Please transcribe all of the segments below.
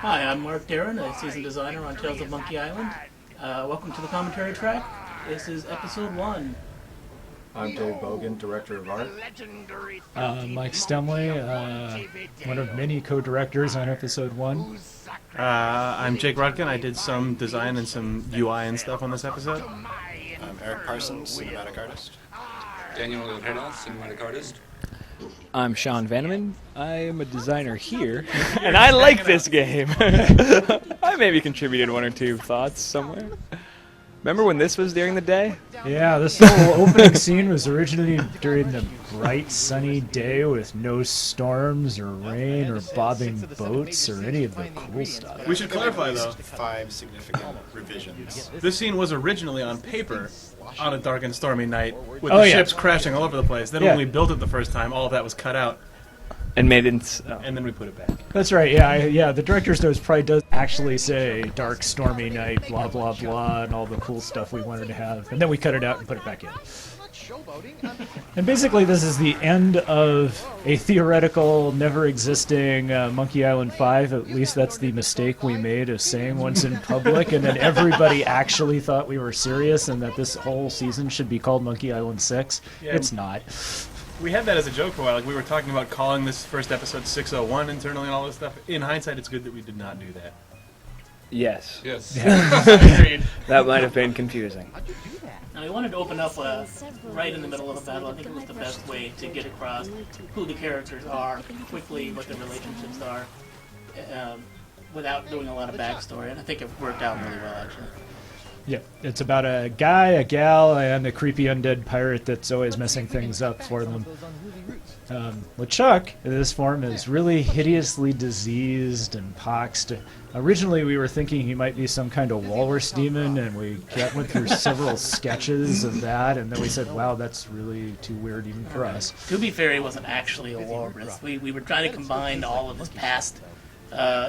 Hi, I'm Mark Darin, a season designer on Tales of Monkey Island. Welcome to the commentary track. This is episode 1. I'm Dave Bogan, director of art. Mike Stemmle, one of many co-directors on episode 1. I'm Jake Rodkin. I did some design and some UI and stuff on this episode. I'm Eric Parsons, cinematic artist. Daniel Herrera, cinematic artist. I'm Sean Vanaman. I am a designer here, and I like this game. I maybe contributed one or two thoughts somewhere. Remember when this was during the day? Yeah, this whole opening scene was originally during the bright, sunny day with no storms or rain or bobbing boats or any of the cool stuff. We should clarify, though. 5 significant revisions. This scene was originally on paper on a dark and stormy night with the ships crashing all over the place. Then when we built it the first time, all of that was cut out. And made it... And then we put it back. That's right, yeah. The director's notes probably does actually say dark, stormy night, blah, blah, blah, and all the cool stuff we wanted to have. And then we cut it out and put it back in. And basically this is the end of a theoretical, never-existing Monkey Island 5. At least that's the mistake we made of saying once in public. And then everybody actually thought we were serious and that this whole season should be called Monkey Island 6. Yeah. It's not. We had that as a joke for a while. Like we were talking about calling this first episode 601 internally and all this stuff. In hindsight, it's good that we did not do that. Yes. Yes. Agreed. That might have been confusing. Now, we wanted to open up right in the middle of a battle. I think it was the best way to get across who the characters are, quickly what their relationships are, without doing a lot of backstory. And I think it worked out really well, actually. Yeah, it's about a guy, a gal, and a creepy undead pirate that's always messing things up for them. LeChuck, in this form, is really hideously diseased and poxed. Originally, we were thinking he might be some kind of walrus demon, and we went through several sketches of that, and then we said, wow, that's really too weird even for us. To be fair, he wasn't actually a walrus. We were trying to combine all of his past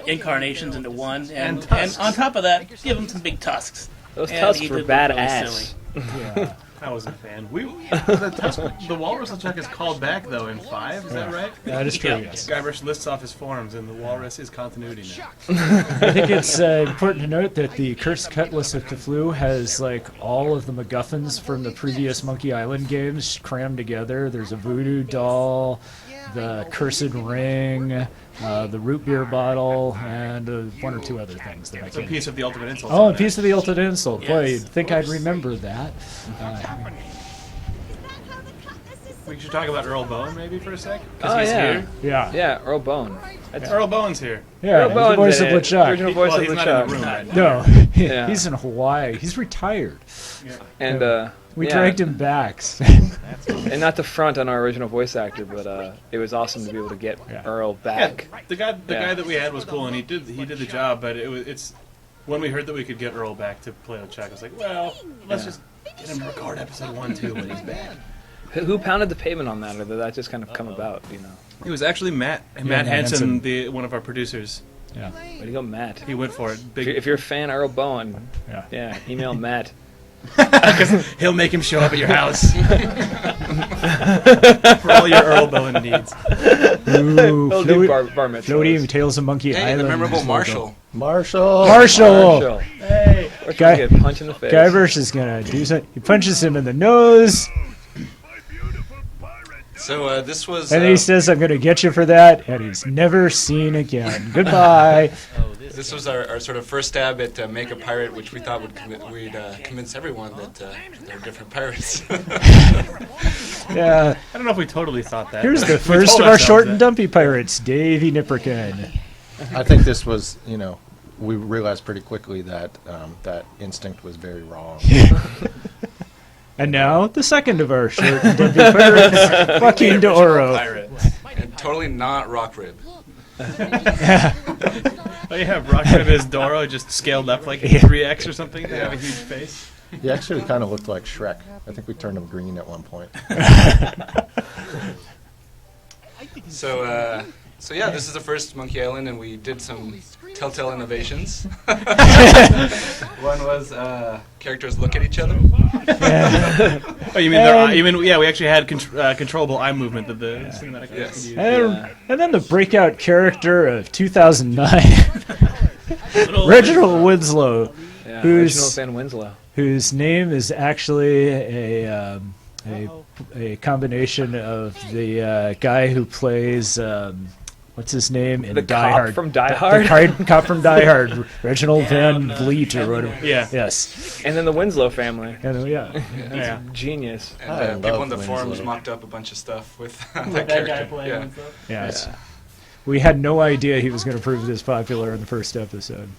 incarnations into one, and on top of that, give him some big tusks. Those tusks were badass. Yeah. I wasn't a fan. The Walrus LeChuck is called back, though, in 5. Is that right? That is true, yes. Guybrush lists off his forms, and the Walrus is continuity now. I think it's important to note that the Cursed Cutlass of Cthulhu has like all of the MacGuffins from the previous Monkey Island games crammed together. There's a voodoo doll, the cursed ring, the root beer bottle, and one or two other things that I can't. It's a piece of the ultimate insult. Oh, a piece of the ultimate insult. Yes. Boy, you'd think I'd remember that. We should talk about Earl Bowen maybe for a sec. Oh, He's yeah. here. Yeah. Yeah, Earl Bowen. Earl Bowen's here. Yeah, Earl the Bowen's voice of in it. LeChuck. Original voice of he's not in LeChuck. the room right now. No, Yeah. he's in Hawaii. He's retired. Yeah. And We dragged him back. And not to front on our original voice actor, but it was awesome to be able to get Earl back. Yeah, the guy that we had was cool, and he did the job. But it's when we heard that we could get Earl back to play LeChuck, I was like, well, let's just get him to record episode 1 too when he's back. Who pounded the pavement on that, or did that just kind of come about, you know? It was actually Matt Hansen. Hansen, one of our producers. Yeah. Way to go, Matt. He went for it. If you're a fan of Earl Bowen, email Matt. Because he'll make him show up at your house for all your Earl Bowen needs. Ooh, He'll do bar mitzvahs. Floating Tales of Monkey Island. The memorable Marshall. Marshall! Hey! We're trying to get punched in the face. Guybrush is going to do something. He punches him in the nose. So this was... And he says, I'm going to get you for that. And he's never seen again. Goodbye. This was our sort of first stab at Make a Pirate, which we thought would convince everyone that they're different pirates. Yeah. I don't know if we totally thought that. Here's the first of our short and dumpy pirates, Davy Nipperkin. I think this was, we realized pretty quickly that that instinct was very wrong. And now, the second of our short and dumpy pirates, fucking D'Oro. And totally not Rock Rib. Oh yeah, Rock Rib is Doro just scaled up like 3x or something to have a huge face. He actually kind of looked like Shrek. I think we turned him green at one point. So yeah, this is the first Monkey Island, and we did some Telltale innovations. One was characters look at each other. Oh, you mean we actually had controllable eye movement that the cinematic could use. And then the breakout character of 2009. Reginald Winslow, Yeah, Who's- Reginald Van Winslow. whose name is actually a combination of the guy who plays what's his name in The Die cop Hard. from Die Hard? The cop from Die Hard, Reginald Van Vliet or whatever. Yeah. Yes. And then the Winslow family. And, yeah. Yeah. Genius. And I people love in the forums Winslow. mocked up a bunch of stuff with that That guy character. playing Yeah. and stuff. Yes. Yeah. We had no idea he was going to prove this popular in the first episode.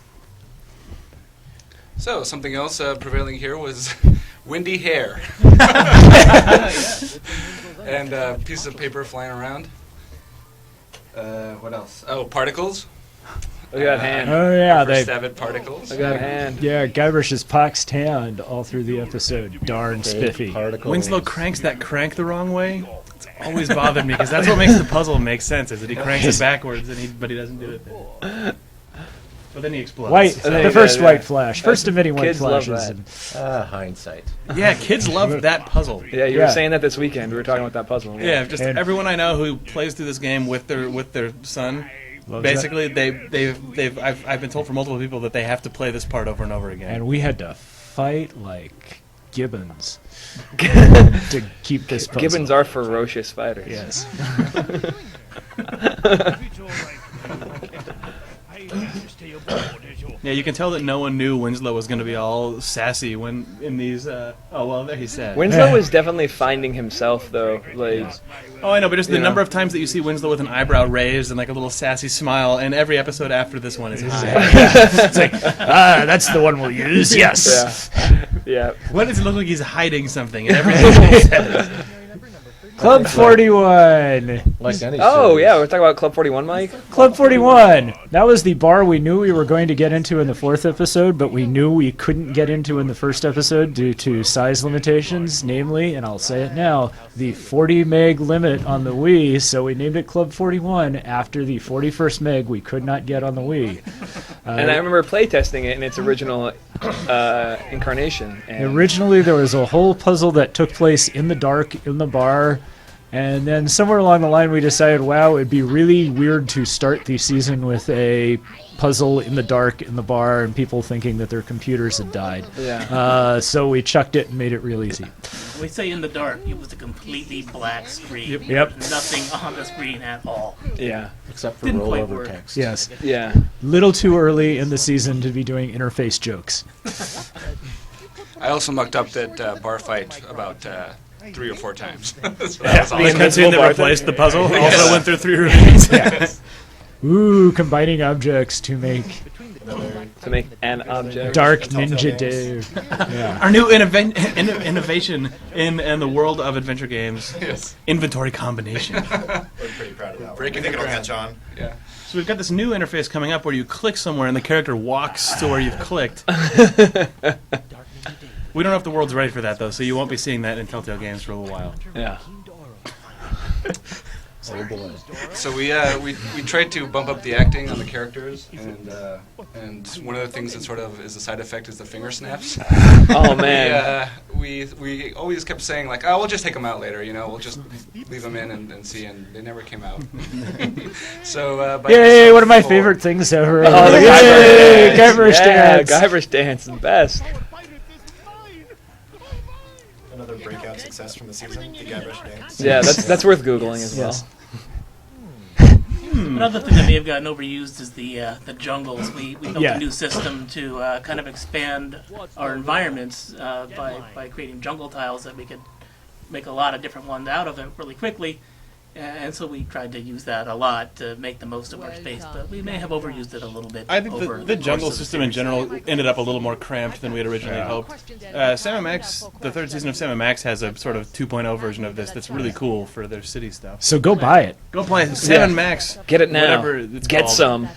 So something else prevailing here was windy hair and pieces of paper flying around. What else? Oh, particles. Look at that hand. Oh yeah, First they. stab at particles. Look at that hand. Yeah, Guybrush is pox tanned all through the episode. Darn spiffy. Particles. Winslow cranks that crank the wrong way. It's always bothered me because that's what makes the puzzle make sense. Is that he cranks it backwards but he doesn't do it. But then he explodes. White, so- the first yeah. white flash, first of many white Kids love flashes. that. Hindsight. Yeah, kids love that puzzle. Yeah, you Yeah. were saying that this weekend. We were talking about that puzzle. Yeah, just And- everyone I know who plays through this game with their son. Loves Basically, I've been told from multiple people that they have to play this part over and over again. And we had to fight like gibbons to keep this puzzle. Gibbons are ferocious fighters. Yes. Yeah, you can tell that no one knew Winslow was going to be all sassy when in these. Oh well, there he said. Winslow is definitely finding himself, though. Like, Oh, I know, but just the You know. number of times that you see Winslow with an eyebrow raised and like a little sassy smile, and every episode after this one is high. It's like, that's the one we'll use. Yes. yeah. What does it look like he's hiding something in everything he says? Club 41. Like any Oh, series. yeah, we're talking about Club 41, Mike. Club 41. That was the bar we knew we were going to get into in the fourth episode, but we knew we couldn't get into in the first episode due to size limitations, namely, and I'll say it now, the 40 meg limit on the Wii, so we named it Club 41 after the 41st meg we could not get on the Wii. And I remember playtesting it in its original incarnation. And Originally, there was a whole puzzle that took place in the dark in the bar, and then somewhere along the line we decided, wow, it'd be really weird to start the season with a puzzle in the dark in the bar and people thinking that their computers had died. Yeah. So we chucked it and made it real easy. We say in the dark, it was a completely black screen. Yep. Nothing on the screen at all. Yeah. Except for Didn't quite rollover work. text. Yes. Yeah. Little too early in the season to be doing interface jokes. I also mucked up that bar fight about 3 or 4 times. So that was The awesome. cutscene that Bar replaced the puzzle Yes. also went through 3 reviews. Ooh, combining objects to make To make an object. Dark Telltale Ninja games. Dave. Yeah. Our new innovation in the world of adventure games, Yes. inventory combination. We're pretty proud of that one. Breaking I think the it'll ground. catch on. Yeah. So we've got this new interface coming up where you click somewhere and the character walks to where you've clicked. We don't know if the world's ready for that though, so you won't be seeing that in Telltale games for a little while. Yeah. Oh boy. So we tried to bump up the acting on the characters, and one of the things that sort of is a side effect is the finger snaps. Oh, man. We always kept saying like, oh, we'll just take them out later, we'll just leave them in and see, and they never came out. So by Yay, episode one of my 4 favorite things ever. Oh, the Yay, Guybrush Guybrush Yeah, dance. Guybrush dance, the best. Another breakout success from the season, the Guybrush dance. Yeah, that's worth Googling as well. Yes. Another thing that may have gotten overused is the jungles. We built Yeah. a new system to kind of expand our environments by creating jungle tiles that we could make a lot of different ones out of it really quickly. And so we tried to use that a lot to make the most of our space, but we may have overused it a little bit. I think over the the jungle course of the system in series. general ended up a little more cramped than we had originally hoped. Sam & Max, the third season of Sam & Max has a sort of 2.0 version of this that's really cool for their city stuff. So go buy it. Go play Sam & Max. Get it now. Whatever it's Get called. some.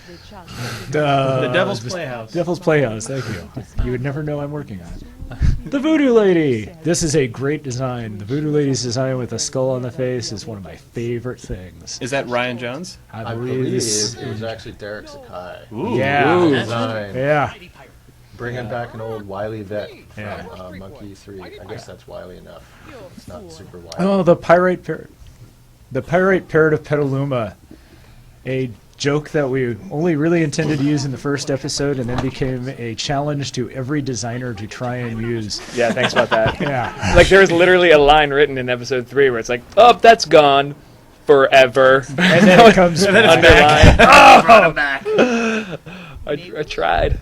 The Devil's Playhouse. Devil's Playhouse, thank you. You would never know I'm working on it. The Voodoo Lady! This is a great design. The Voodoo Lady's design with a skull on the face is one of my favorite things. Is that Ryan Jones? I I believe believe this. it was actually Derek Sakai. Ooh. Yeah. Ooh. Design. Yeah. Bringing back an old Wily vet Yeah. from Monkey 3. I guess that's Wily enough. It's not super Wily. Oh, the Pyrite Parrot. The Pyrite Parrot of Petaluma. A joke that we only really intended to use in the first episode and then became a challenge to every designer to try and use. Yeah, thanks about that. Yeah. Like, there was literally a line written in episode 3 where it's like, oh, that's gone forever. And then it comes underlined. Brought him back. I tried.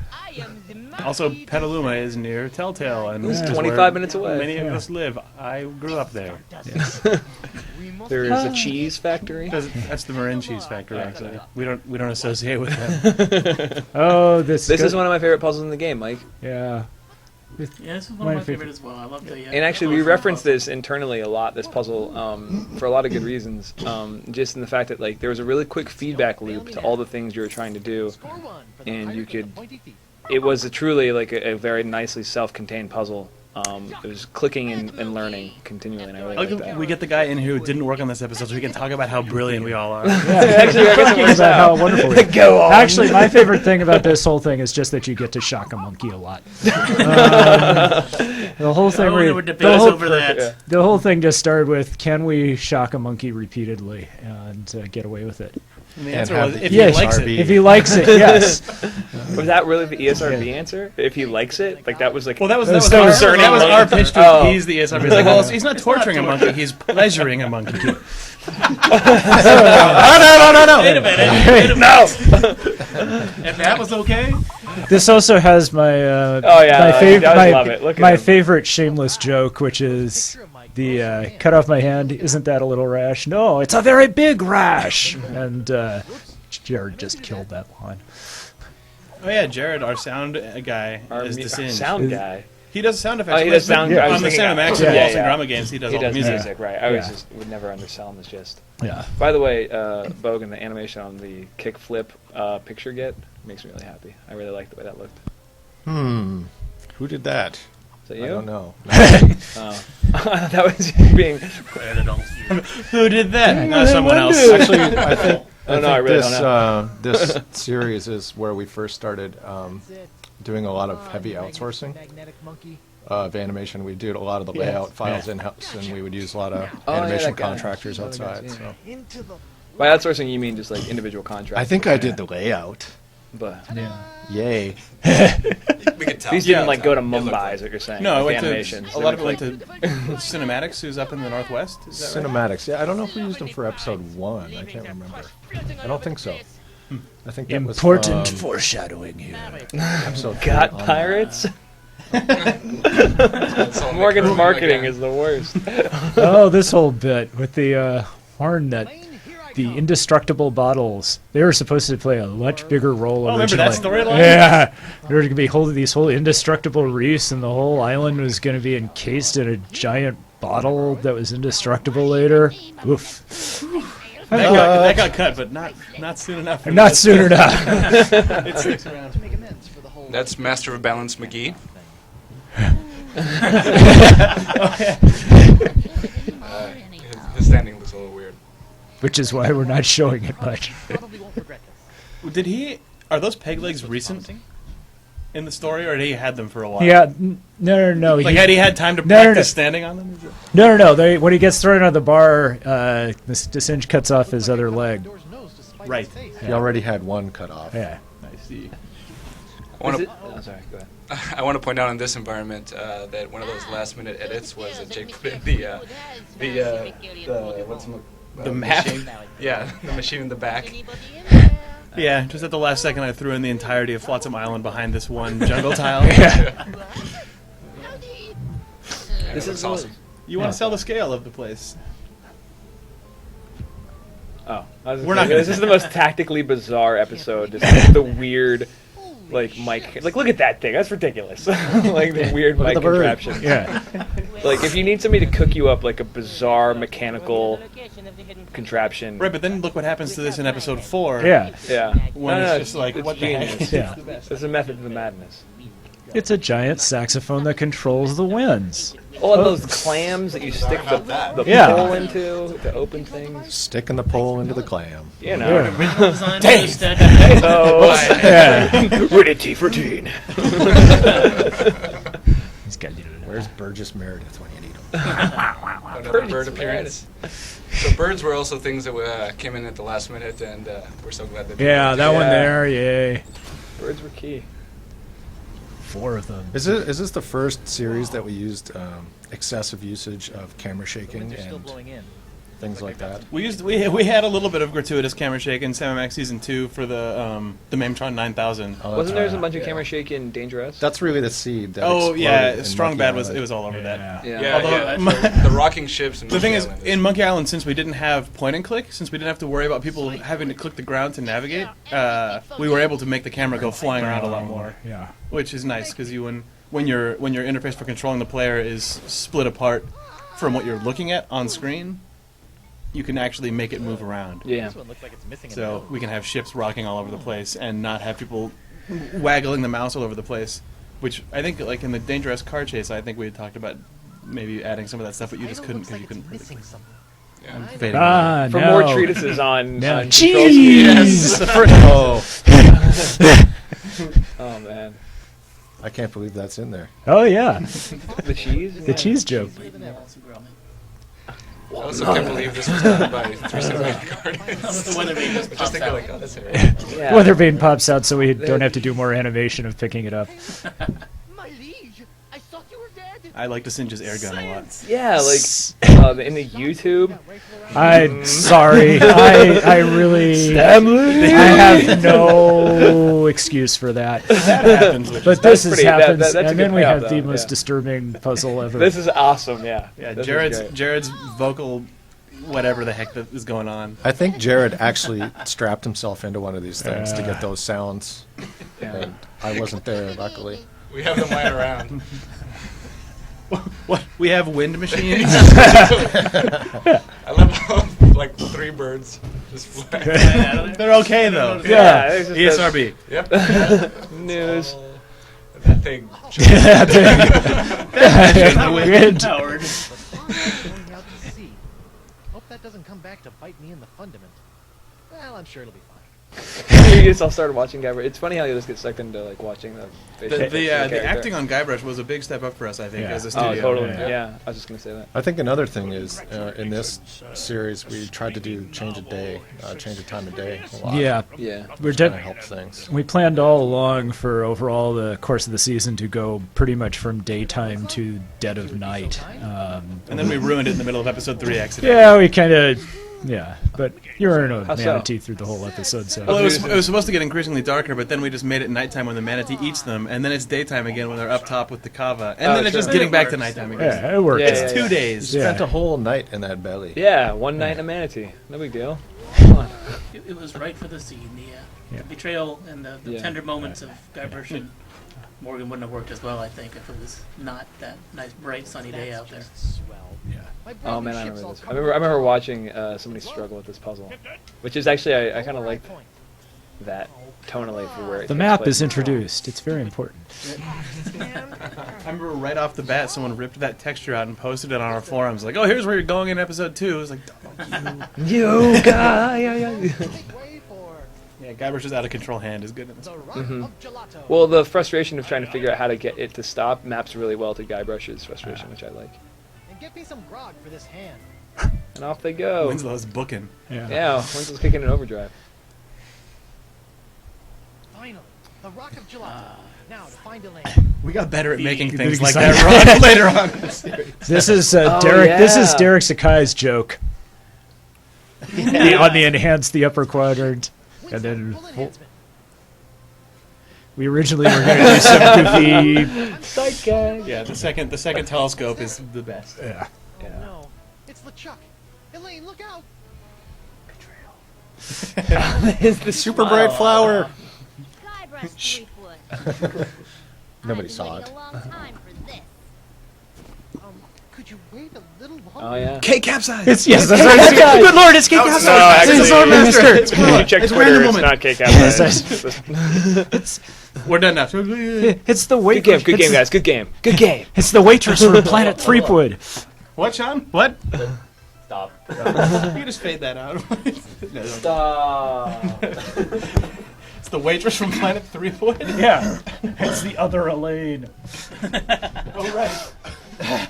Also, Petaluma is near Telltale, and It's is 25 where minutes away. Many of us live. I grew up there. There is a cheese factory. That's the Marin Cheese Factory. Actually, we don't associate with them. Oh, this This is one of my favorite puzzles in the game, Mike. Yeah. Yeah, this is one of my favorite as well. I love the. And actually, we reference this internally a lot, this puzzle, for a lot of good reasons. Just in the fact that, like, there was a really quick feedback loop to all the things you were trying to do, and you could. It was truly like a very nicely self-contained puzzle. It was clicking and learning continually, and I really like that. We get the guy in who didn't work on this episode, so we can talk about how brilliant we all are. Actually, I guess about how wonderful it is. Go on. Actually, my favorite thing about this whole thing is just that you get to shock a monkey a lot. The whole thing. Oh, there were debates over that. The whole thing just started with, can we shock a monkey repeatedly and get away with it? And the And answer have was, the if Yes, he likes it. if he likes it, yes. Was that really the ESRB answer? If he likes it? Like, that was like... Well, that was That was our, concerning that was monkey. our pitch to Oh. appease the ESRB. It's like, well, he's not torturing a monkey, he's pleasuring a monkey. Wait a No. minute. No. If that was okay. This also has my Oh, yeah, I love it. Look at my him. favorite shameless joke, which is the cut off my hand. Isn't that a little rash? No, it's a very big rash. And Jared just killed that line. Oh yeah, Jared, our sound guy, Our is the sound guy. He does sound effects. Oh, he does sound. Yeah. I was On the thinking Cinemax of- and yeah, Waltz and yeah. Drama games, he does He all does the music. right. I Yeah. would never undersell him as just. Yeah. By the way, Bogan, the animation on the kickflip picture get makes me really happy. I really like the way that looked. Who did that? Is that you? I don't know. Oh. That was you being. Who did that? No, someone else. Actually, I think, Oh, no, I really this don't this series is where we first started doing a lot of heavy outsourcing of animation. We did a lot of the layout files in-house, and we would use a lot of Oh, yeah, animation that guy. contractors Other guys, outside. yeah. So By outsourcing, you mean just like individual contracts? I think I did the layout. But Yay! We could tell. these didn't like go to It looked Mumbai, like- is what you're saying. No, I with went the animations. to, a They lot of look it went to Cinematics, who's up in the Northwest. Is that right? Cinematics. Yeah, I don't know if we used them for episode 1. I can't remember. I don't think so. I think that was Important from foreshadowing here. episode Got 4 on. pirates? That's all Morgan's Nick marketing again. is the worst. Oh, this whole bit with the horn that the indestructible bottles. They were supposed to play a much bigger role Oh, originally. remember that storyline? Yeah, they were going to be holding these whole indestructible reefs, and the whole island was going to be encased in a giant bottle that was indestructible later. Oof. That got cut, but not soon enough. for Not this. soon enough. It sticks around. That's Master of Balance McGee. His standing looks a little weird. Which is why we're not showing it much. Did he? Are those peg legs recent in the story, or had he had them for a while? Yeah, no. Like, had he had time to No, no, practice no. standing on them? Is it- No. When he gets thrown out of the bar, this Singe cuts off his other leg. Right. He already had one cut off. Yeah. I see. I want Is it? to Oh, sorry, go ahead. I want to point out in this environment that one of those last-minute edits was that Jake put in the map? machine. Yeah, the machine in the back. Yeah, just at the last second, I threw in the entirety of Flotsam Island behind this one jungle tile. This is awesome. You want to sell the scale of the place? Oh, I was We're gonna not say, gonna this is the most tactically bizarre episode. Just the weird, like mic. Like, look at that thing. That's ridiculous. Like the weird Look at mic the bird. contraption. Yeah. Like, if you need somebody to cook you up like a bizarre mechanical contraption. Right, but then look what happens to this in episode 4. Yeah. Yeah. When it's just like, it's what the heck? genius. Yeah. It's a method to the madness. It's a giant saxophone that controls the winds. Oh, and those clams that you stick the Yeah. pole into to open things. Sticking the pole into the clam. You know. Yeah. Design for the statue. So, Yeah. rated T for teen. He's got Where's Burgess Meredith when you need him? another bird appearance. So birds were also things that came in at the last minute, and we're so glad that. Yeah, that one there, yay. Birds were key. 4 of them. Is this the first series that we used excessive usage of camera shaking and things like that? We had a little bit of gratuitous camera shake in Sam Max Season 2 for the Maimtron 9000. Oh, Wasn't that's there a right. bunch of camera shake in Dangerous? That's really the seed. That Oh exploded yeah, in Strong Monkey Bad Island. it was all over that. Yeah, Although the rocking ships. And the thing Monkey is, Island in Monkey Island, since we didn't have point and click, since we didn't have to worry about people having to click the ground to navigate, we were able to make the camera go flying around a lot more, Yeah. which is nice because when your interface for controlling the player is split apart from what you're looking at on screen, you can actually make it move around. Yeah. So we can have ships rocking all over the place and not have people waggling the mouse all over the place. Which I think, like in the Dangerous car chase, I think we had talked about maybe adding some of that stuff, but you just couldn't because you couldn't print it. Yeah. Fading Ah, For no. more treatises on, No. on control Cheese! schemes. Oh man. I can't believe that's in there. Oh, yeah. The cheese? The cheese joke. I also can't believe this was done by 378 Guardians. The Weathervane just Just pops thinking out. like, oh, that's hilarious. Yeah. Weathervane pops out so we don't have to do more animation of picking it up. My liege, I thought you were dead. I like to Singe's air gun a lot. Yeah, like in the YouTube. I'm sorry. I really... I have no excuse for that. That happens. Which But That's this pretty- happens, that's a and good then we payoff, have the though, most yeah. disturbing puzzle ever. This is awesome. Yeah. yeah, This is Jared's great. Jared's vocal, whatever the heck that is going on. I think Jared actually strapped himself into one of these things to get those sounds, Yeah. and I wasn't there, luckily. We have them lying around. What? We have wind machines? I love how, like 3 birds just fly. They're okay though. Yeah, there's just ESRB. Yep. news. That thing. Wind. Howard. Going out to sea. Hope that doesn't come back to bite me in the fundament. Well, I'm sure it'll be fine. You just all started watching Guybrush. It's funny how you just get sucked into like watching the facial The character. acting on Guybrush was a big step up for us, I think, Yeah. as a studio. Oh, totally. Yeah. Yeah. I was just gonna say that. I think another thing is, in this series, we tried to do change of day, change of time of day a lot. Yeah, Yeah. we're Kind of dead. help things. We planned all along for overall the course of the season to go pretty much from daytime to dead of night. And then we ruined it in the middle of episode 3 accidentally. Yeah, we kind of, yeah, but you're in a How so? manatee through the whole episode, so. Well, it was supposed to get increasingly darker, but then we just made it nighttime when the manatee eats them, and then it's daytime again when they're up top with the kava, and then it's sure. just getting back to nighttime again. Yeah, it worked. Yeah, It's yeah, 2 days. Yeah. Spent a whole night in that belly. Yeah, one night in a manatee. No big deal. Come on. It was right for the scene. The Yeah. betrayal and the Yeah. tender moments of Guybrush and Morgan wouldn't have worked as well, I think, if it was not that nice, bright, sunny day out there. Oh man, I remember this. I remember watching somebody struggle with this puzzle, which is actually I kind of like that tonally for where it The takes map place. is introduced. It's very important. I remember right off the bat, someone ripped that texture out and posted it on our forums, like, "Oh, here's where you're going in episode 2." It was like, You guy. Yeah, Guybrush's out of control hand is good in this. Well, the frustration of trying to figure out how to get it to stop maps really well to Guybrush's frustration, which I like. And get me some grog for this hand. And off they go. Winslow's booking. Yeah, Winslow's kicking in overdrive. Finally, the rock of gelato. Ah. Now to find a land. We got better at making Big things like design. that Rod, later on in the series. This is Oh, Derek. This is yeah. Derek Sakai's joke. On the enhance the upper quadrant, and then Full enhancement. we originally were going to do some goofy. Psych. Yeah, the second telescope is the best. Yeah. Oh no, it's LeChuck. Elaine, look out! Is the Super bright flower. Guybrush Threepwood. Nobody I've saw been it. waiting a long time for this. Could you wait a little longer? Oh yeah. K capsize. It's yes. That's right. Good lord, it's Cake No, House. actually, It's our master. if you check It's Twitter, random it's moment. not Cake It's We're done now. it's the Good wait. game, good game, guys. Good game. Good game. It's the waitress from Planet Threepwood. What, Sean? What? Stop. You can just fade that out. No, no. Stop. It's the waitress from Planet Threepwood. Yeah, it's the other Elaine. Oh right.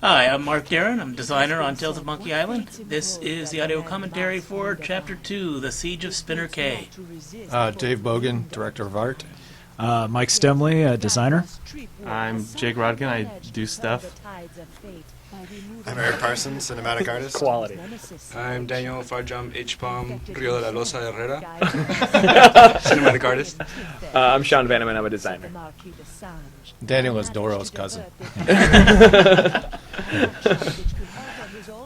Hi, I'm Mark Darin. I'm designer on Tales of Monkey Island. This is the audio commentary for Chapter 2, The Siege of Spinner Cay. Dave Bogan, director of art. Mike Stemmle, designer. I'm Jake Rodkin. I do stuff. I'm Eric Parsons, cinematic artist. Quality. I'm Daniel Farjam H-Palm Rio de la Losa Herrera, cinematic artist. I'm Sean Vanaman. I'm a designer. Daniel is Doro's cousin.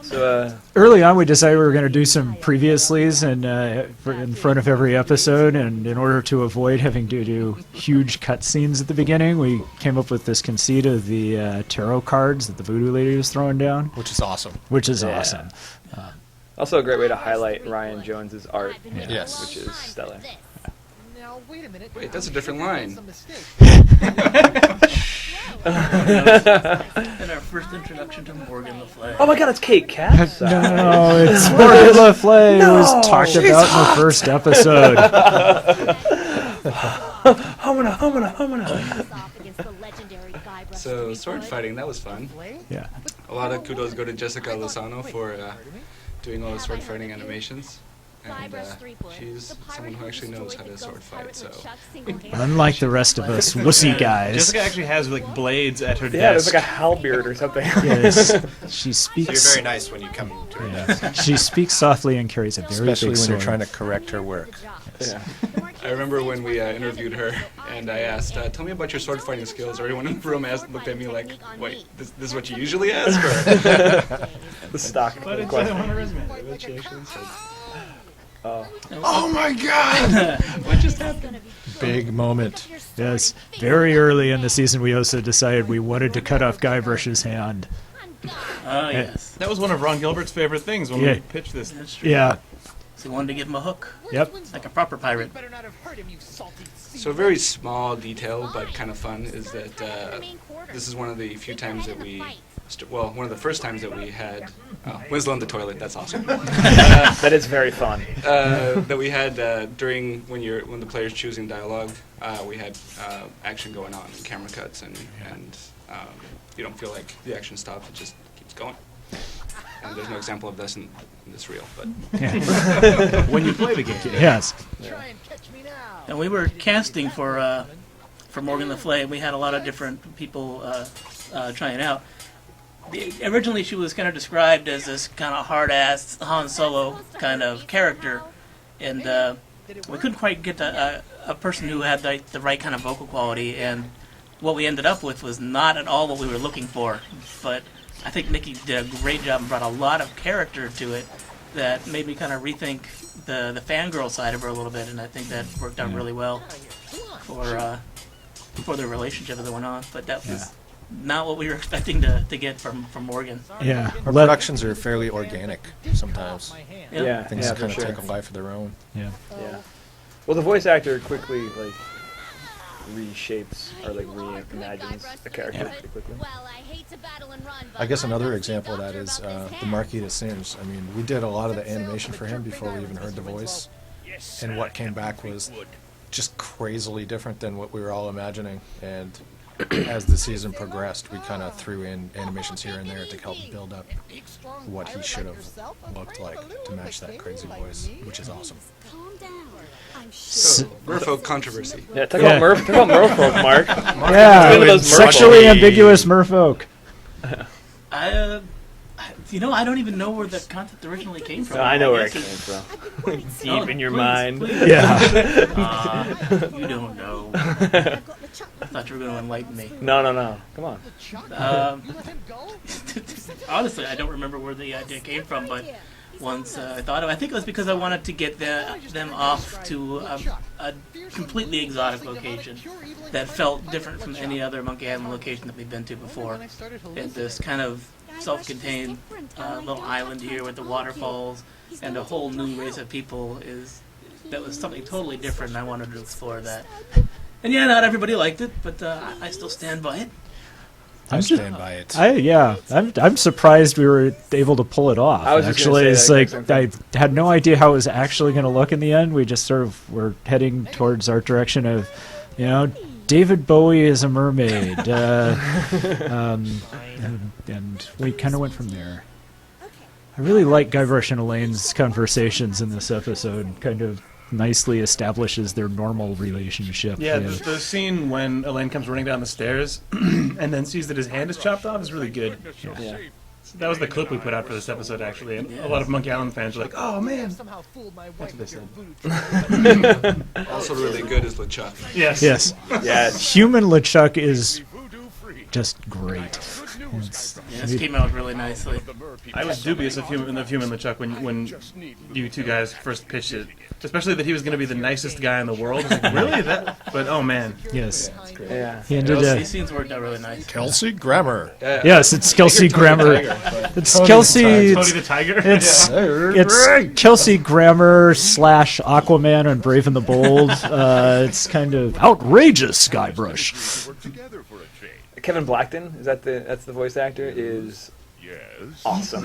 So, Early on, we decided we were going to do some previouslys in front of every episode, and in order to avoid having to do huge cutscenes at the beginning, we came up with this conceit of the tarot cards that the voodoo lady was throwing down, Which is awesome. which is Yeah. awesome. also a great way to highlight Ryan Jones's art, Yes. which is stellar. Now, wait a minute. Wait, that's a different line. Some mistake. And our first introduction to Morgan Le Fay. Oh my God, it's Kate Katz. No, it's Morgan Le Fay. It was talked about in the first episode. So, sword fighting, that was fun. Yeah. A lot of kudos go to Jessica Lozano for doing all the sword fighting animations. And she's someone who actually knows how to sword fight, so... Unlike the rest of us wussy guys. Jessica actually has like blades at her Yeah, there's desk. like a halberd or something. Yes, she So speaks. you're very nice when you come to her desk. She speaks softly and carries a very Especially big when you're sword. trying to correct her work. Yeah. I remember when we interviewed her, and I asked, tell me about your sword fighting skills. Everyone in the room looked at me like, wait, this is what you usually ask? Or? The stock But it's question. on her resume. But she actually said, Oh my god! what just happened? Big moment. Yes, very early in the season, we also decided we wanted to cut off Guybrush's hand. Oh, yes. That was one of Ron Gilbert's favorite things when Yeah. we pitched this. That's true. Yeah. So he wanted to give him a hook, Yep. like a proper pirate. Better not have hurt him, you salty sea. So a very small detail, but kind of fun, is that this is one of the few times that we... well, one of the first times that we had... Winslow in the toilet, that's awesome. That is very fun. That we had during when the player's choosing dialogue, we had action going on, and camera cuts, and you don't feel like the action stops; it just keeps going. And there's no example of this in this reel, but When you play the game. Yes. Try and catch me now. And we were casting for Morgan Le Fay, and we had a lot of different people trying out. Originally, she was kind of described as this kind of hard-ass Han Solo kind of character, and we couldn't quite get a person who had the right kind of vocal quality, and what we ended up with was not at all what we were looking for. But I think Nikki did a great job and brought a lot of character to it that made me kind of rethink the fangirl side of her a little bit, and I think that worked out really well for the relationship that went on. But that was not what we were expecting to get from Morgan. Yeah. Our productions are fairly organic sometimes. Yeah, Things yeah, kind for of sure. take a life of their own. Yeah. Yeah. Well, the voice actor quickly reshapes or reimagines the character pretty quickly. I guess another example of that is the Marquis de Sins. I mean, we did a lot of the animation for him before we even heard the voice, and what came back was just crazily different than what we were all imagining. And as the season progressed, we kind of threw in animations here and there to help build up what he should have looked like to match that crazy voice, which is awesome. so Merfolk controversy. Yeah, talk about merfolk, Mark. Yeah. One of those Sexually merfolk- ambiguous merfolk. I don't even know where the concept originally came from. I know where it guess came from. Oh, Deep in your please, mind. please. Yeah. You don't know. I thought you were going to enlighten me. No. Come on. Honestly, I don't remember where the idea came from, but once I thought of it, I think it was because I wanted to get them off to a completely exotic location that felt different from any other Monkey Island location that we've been to before. It's this kind of self-contained little island here with the waterfalls and a whole new race of people that was something totally different, and I wanted to explore that. And yeah, not everybody liked it, but I still stand by it. I stand by it. I'm surprised we were able to pull it off. I was just Actually, gonna it's say like that exact I had no idea how it was actually going to look in the end. We just sort of were heading towards our direction of, David Bowie is a mermaid. And we kind of went from there. I really like Guybrush and Elaine's conversations in this episode. Kind of nicely establishes their normal relationship. Yeah, the scene when Elaine comes running down the stairs and then sees that his hand is chopped off is really good. Yeah. That was the clip we put out for this episode, actually, and a lot of Monkey Island fans are like, "Oh man!" That's what they said. Also really good is LeChuck. Yes. Yes. Yes. Human LeChuck is just great. Yeah, this came out really nicely. I was dubious of Human LeChuck when you two guys first pitched it, especially that he was going to be the nicest guy in the world. I was like, really? But oh man. Yes. Yeah. He ended These scenes worked out really nice. Kelsey Grammer. Yes, it's Kelsey Grammer. It's Kelsey. Tony the Tiger. It's Kelsey Grammer / Aquaman and Brave and the Bold. It's kind of outrageous, Guybrush. Kevin Blackton, that's the voice actor, is awesome.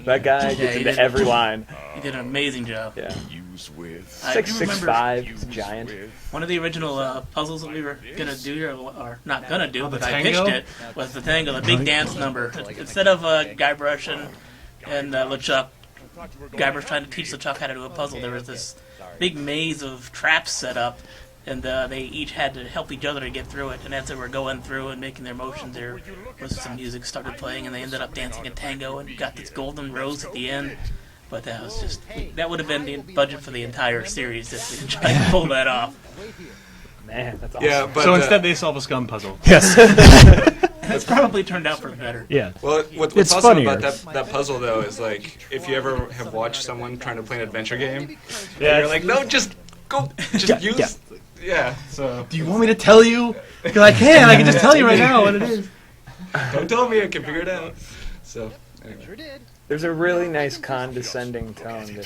That guy gets into every line. He did an amazing job. Yeah. I do remember 6'5", he's a giant. one of the original puzzles that we were gonna do here, or not gonna do, but I tango? pitched it, was the tango, the big dance number. Instead of Guybrush and LeChuck, Guybrush trying to teach LeChuck how to do a puzzle, there was this big maze of traps set up, and they each had to help each other to get through it. And as they were going through and making their motions, there was some music started playing, and they ended up dancing a tango and got this golden rose at the end. But that was just, that would have been the budget for the entire series if we tried to pull that off. Man, that's awesome. Yeah, but So instead they solve a scum puzzle. Yes. It's probably turned out for the better. Yeah. well, what's It's awesome funnier. about that puzzle though is like if you ever have watched someone trying to play an adventure game, Yeah, and you're like, no, just go, just use. yeah. Yeah. So do you want me to tell you? Because I can just tell you right now what it is. don't tell me, I can figure it out. So anyway. Sure did. There's a really nice condescending tone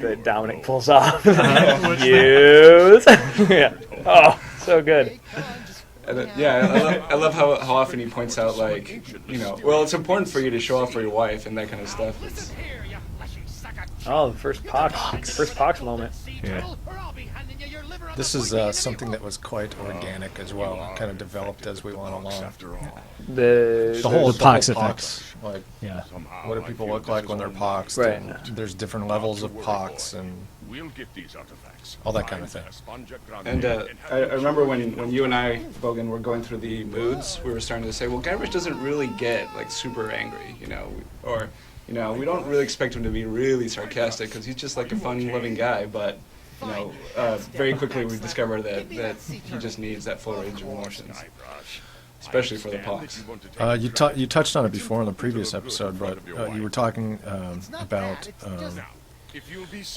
that Dominic pulls off. Use. Yeah. Oh, so good. And then, yeah, I love how often he points out, like, you know, well, it's important for you to show off for your wife and that kind of stuff. It's, Oh, the first Pox moment. Yeah. This is something that was quite organic as well, kind of developed as we went along. The The Pox whole effect. Like, Yeah. what do people look like when they're poxed? Right. And there's different levels of pox and all that kind of thing. and I remember when you and I, Bogan, were going through the moods, we were starting to say, well, Guybrush doesn't really get, like, super angry, you know, or, you know, we don't really expect him to be really sarcastic because he's just, like, a fun-loving guy, but, you know, very quickly we discovered that he just needs that full range of emotions, especially for the pox. You touched on it before in the previous episode, but you were talking about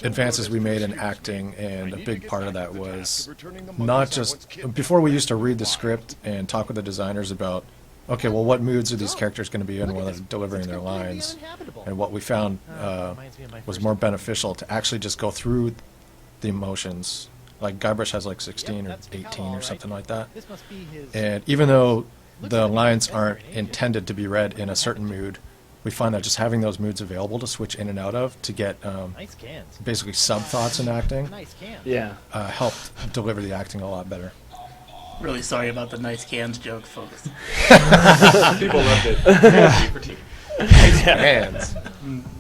advances we made in acting, and a big part of that was not just before we used to read the script and talk with the designers about, okay, well, what moods are these characters going to be in while they're delivering their lines, and what we found was more beneficial to actually just go through the emotions. Like Guybrush has like 16 or 18 or something like that, and even though the lines aren't intended to be read in a certain mood, we find that just having those moods available to switch in and out of to get basically sub-thoughts in acting Yeah. helped deliver the acting a lot better. Really sorry about the nice cans joke, folks. People loved it. Hands.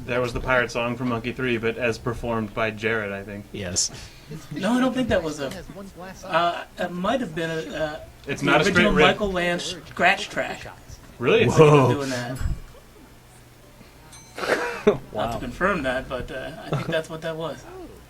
There was the pirate song from Monkey 3, but as performed by Jared, I think. Yes. No, I don't think that was a. It might have been It's the not a straight original rip. Michael Land scratch track. Really? Whoa. Doing that. Not to confirm that, but I think that's what that was.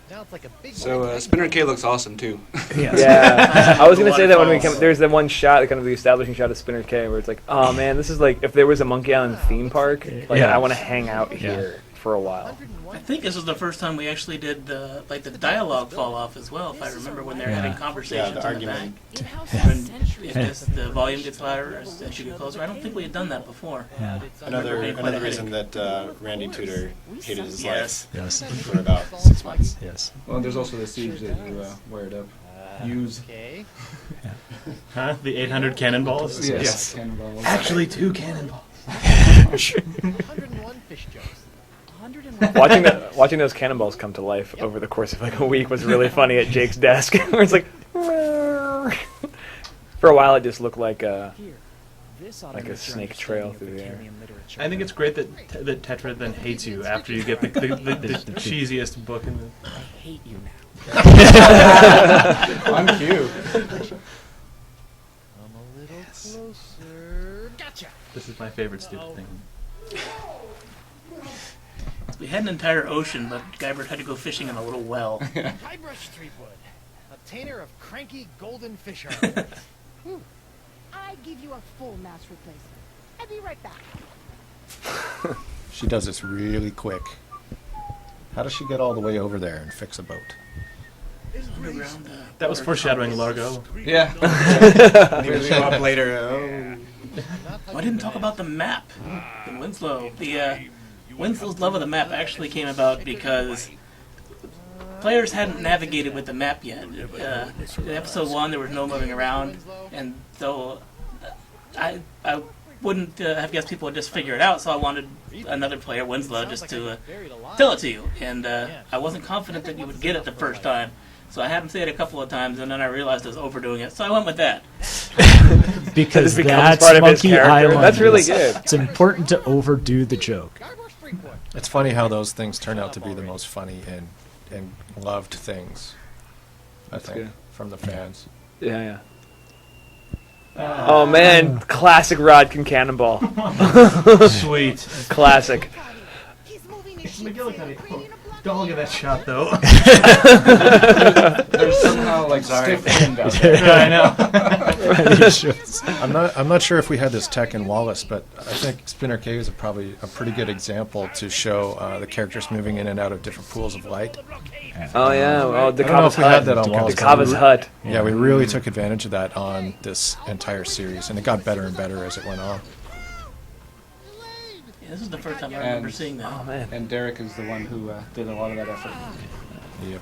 Now it's like a big So Spinner K looks awesome, too. Yes. Yeah, I was gonna A say lot that of when we falls. come. There's the one shot, kind of the establishing shot of Spinner K, where it's like, oh man, this is like if there was a Monkey Island theme park. Like Yeah. I want to hang out here for a while. I think this was the first time we actually did the dialogue fall off as well. If I remember when they're having conversations Yeah, the in the back. argument. When if the volume gets louder as you get closer. I don't think we had done that before. Yeah. Another reason that Randy Tudor hated his life Yes. for about 6 months. Yes. Well, there's also the siege that you wired up. Use. Okay. Huh? The 800 cannonballs? Yes. Cannonballs. Actually, 2 cannonballs. 101 fish jokes. 101. Watching those cannonballs come to life over the course of like a week was really funny at Jake's desk, where it's like, For a while, it just looked like a This snake trail through the air. I think it's great that that Tetra then hates you after you get the cheesiest book in the. I hate you now. On cue. I'm a little closer. Gotcha. This is my favorite stupid thing. We had an entire ocean, but Guybrush had to go fishing in a little well. Guybrush Threepwood, obtainer of cranky golden fish armor. I give you a full mouse replacement. I'll be right back. She does this really quick. How does she get all the way over there and fix a boat? Underground, That was foreshadowing Largo. Yeah. Maybe show up later. Oh. I didn't talk about the map in Winslow. Winslow's love of the map actually came about because players hadn't navigated with the map yet. In episode 1, there was no moving around, and so I wouldn't have guessed people would just figure it out, so I wanted another player, Winslow, just to tell it to you. And I wasn't confident that you would get it the first time, so I had him say it a couple of times, and then I realized I was overdoing it, so I went with that. Because It becomes that's part of his Monkey character. Island. That's really good. It's important to overdo the joke. It's funny how those things turn out to be the most funny and loved things, I think, good. from the fans. Yeah. Oh man, classic Rodkin cannonball. Sweet. Classic. Don't look at that shot though. There's somehow like stiff wind out there. Yeah, I know. I'm not sure if we had this tech in Wallace, but I think Spinner Cave is probably a pretty good example to show the characters moving in and out of different pools of light. Oh yeah. Oh, the I don't know Kava's if we had hut. that on The Wallace. Kava's hut. Yeah, we really took advantage of that on this entire series, and it got better and better as it went on. Yeah, this is the first time I remember seeing that. Oh man. And Derek is the one who did a lot of that effort. Yep.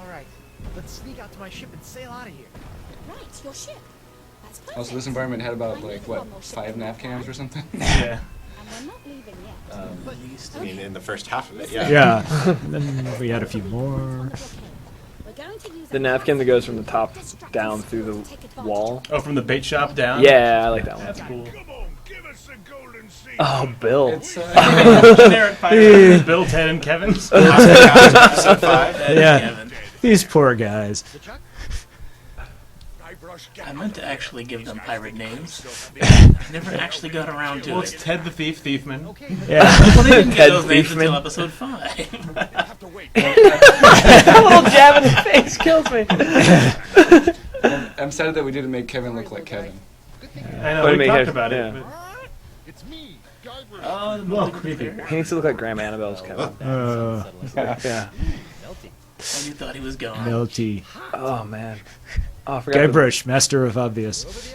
All right, let's sneak out to my ship and sail out of here. Right, your ship. That's perfect. Also, this environment had about like what 5 nav cams or something. Yeah. And we're not leaving yet. I mean, in the first half of it, yeah. Yeah. Then we had a few more. We're going to use The nav cam that goes from the top down through the wall. Oh, from the bait shop down. Yeah, I like that one. That's cool. Oh, Bill. It's Generic pirate. Bill, Ted, and Kevin. Episode 5. Yeah. Kevin. These poor guys. I meant to actually give them pirate names. I never actually got around to Well, it's it. Ted the Thief, Thiefman. Yeah. Well, they didn't Ted get those names Thiefman. until episode 5. That little jab in the face kills me. I'm sad that we didn't make Kevin look like Kevin. I know, What do you we mean, talked Kevin? about it. Yeah. but- It's me, Guybrush. Oh, the Well, movie creepy. there. He needs to look like Graham Annabelle's Kevin. Yeah. Oh, you thought he was gone. Melty. Oh man. Oh, I forgot. the- Guybrush, master of obvious.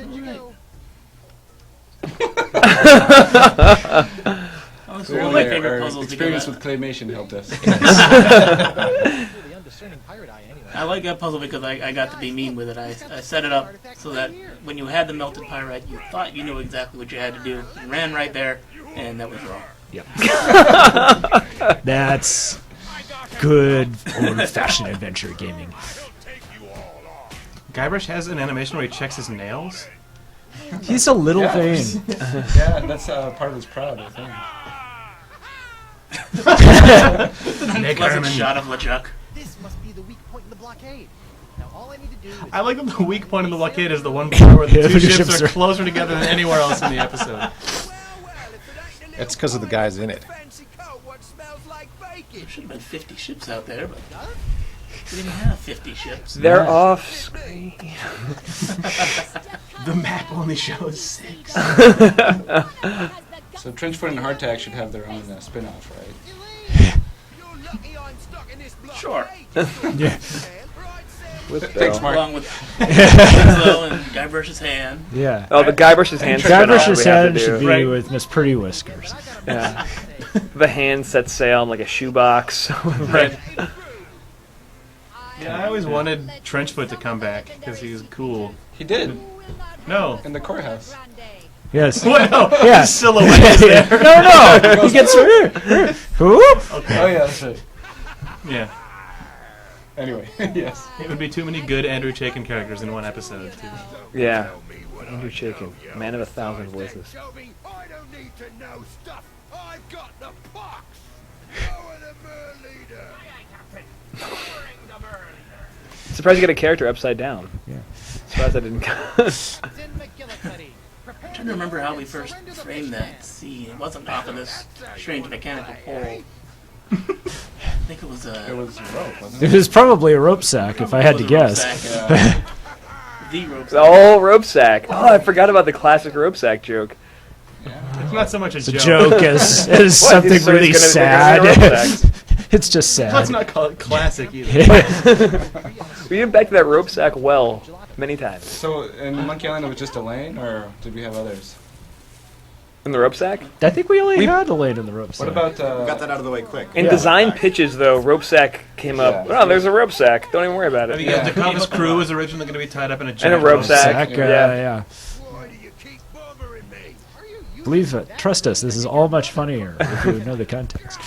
Oh, this is Clearly one of my favorite our puzzles to experience get with claymation helped us. The undiscerning pirate eye, anyway. I like that puzzle because I got to be mean with it. I set it up so that when you had the melted pyrite, you thought you knew exactly what you had to do. You ran right there, and that was wrong. That's good old-fashioned adventure gaming. Guybrush has an animation where he checks his nails. He's a little vain. Yeah, that's part of his pride, I think. Pleasant shot of LeChuck. This must be the weak point in the blockade. Now all I need to do is... I like that the weak point in the blockade is the one part where the Yeah, two the ships ships are are- closer together than anywhere else in the episode. It's because of the guys in it. There should have been 50 ships out there, but we didn't have 50 ships. They're off screen. The map only shows 6. So Trenchfoot and Hardtack should have their own spin-off, right? Sure. Yeah. With Thanks, Bill. Mark. Along with Winslow and Guybrush's hand. Yeah. Oh, the Guybrush's hand spin-off Guybrush's we have head to should do. be Right. with Miss Pretty Whiskers. Yeah. The hand sets sail in like a shoebox. Right. Yeah, I always wanted Trenchfoot to come back because he's cool. He did, No. in the courthouse. Yes. What? No. Yeah. His silhouette is there. No. He gets who? Oh yeah, that's right. Yeah. Anyway, yes. It would be too many good Andrew Chaikin characters in one episode, too. Yeah. Andrew Chaikin, man of 1,000 voices. I don't need to know stuff. I've got the pox. Surprised you got a character upside down. Yeah. Surprised I didn't. I'm trying to remember how we first framed that scene. It wasn't off of this strange mechanical pole. I think it was It was rope, wasn't It was probably a rope sack, if I had to guess. The rope sack. Oh, rope sack. Oh, I forgot about the classic rope sack joke. It's not so much a The joke. joke is What? something So really it's gonna sad. be rope sacks. It's just sad. Let's not call it classic either. We went back to that rope sack well many times. So in Monkey Island, it was just Elaine, or did we have others? In the rope sack? I think we only had a lane in the rope sack. What about Got that out of the way quick. In design pitches, though, rope sack came up. Yeah. Oh, there's a rope sack. Don't even worry about I it. think the Columbus crew was originally going to be tied up in a And a giant rope sack. Yeah. Yeah. Why do you keep bothering me? Believe it. Trust us. This is all much funnier if you know the context.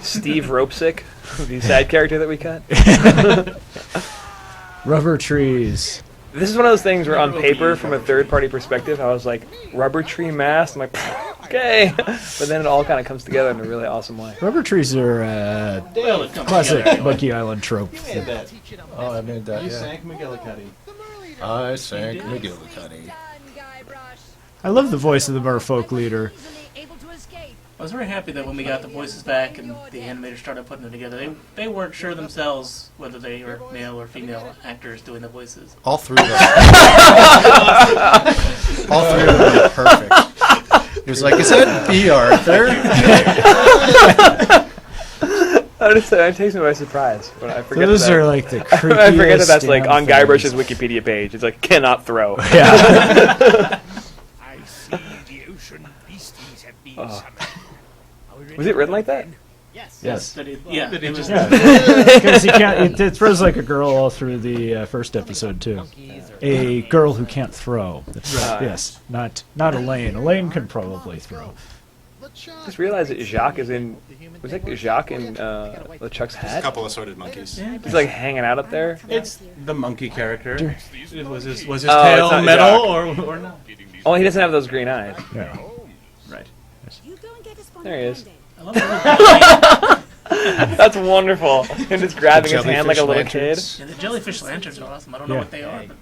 Steve Ropesick, the side character that we cut. Rubber trees. This is one of those things where on paper, from a third-party perspective, I was like, rubber tree mast? I'm like, okay. But then it all kind of comes together in a really awesome way. Rubber trees are Well, it comes classic together anyway. Monkey Island trope. You made that. Oh, I made that. You Yeah. sank McGillicuddy. I sank McGillicuddy. I love the voice of the merfolk leader. I was very happy that when we got the voices back and the animators started putting them together, they weren't sure themselves whether they were male or female actors doing the voices. All three of them. All three of them were perfect. He was like, "Is that B. Arthur?" It takes me by surprise. When I forget Those that. are like the creepiest. I forget that that's like on damn Guybrush's things. Wikipedia page. It's like, cannot throw. Yeah. I see the ocean beasties have been summoned. Was it written like that? Yes. That it was Because you can't. It throws like a girl all through the first episode too. A girl who can't throw. Yes, not Elaine. Elaine can probably throw. Just realized that Jacques is in. Was it Jacques in LeChuck's A hat? couple assorted monkeys. He's like hanging out up there. It's the monkey character. Was his Oh, tail it's not metal Jacques. or not? Oh, he doesn't have those green eyes. Yeah. Right. There he is. I love the That's wonderful. Him just grabbing his hand like a little kid. Yeah, the jellyfish lanterns are awesome. I don't know what they are, but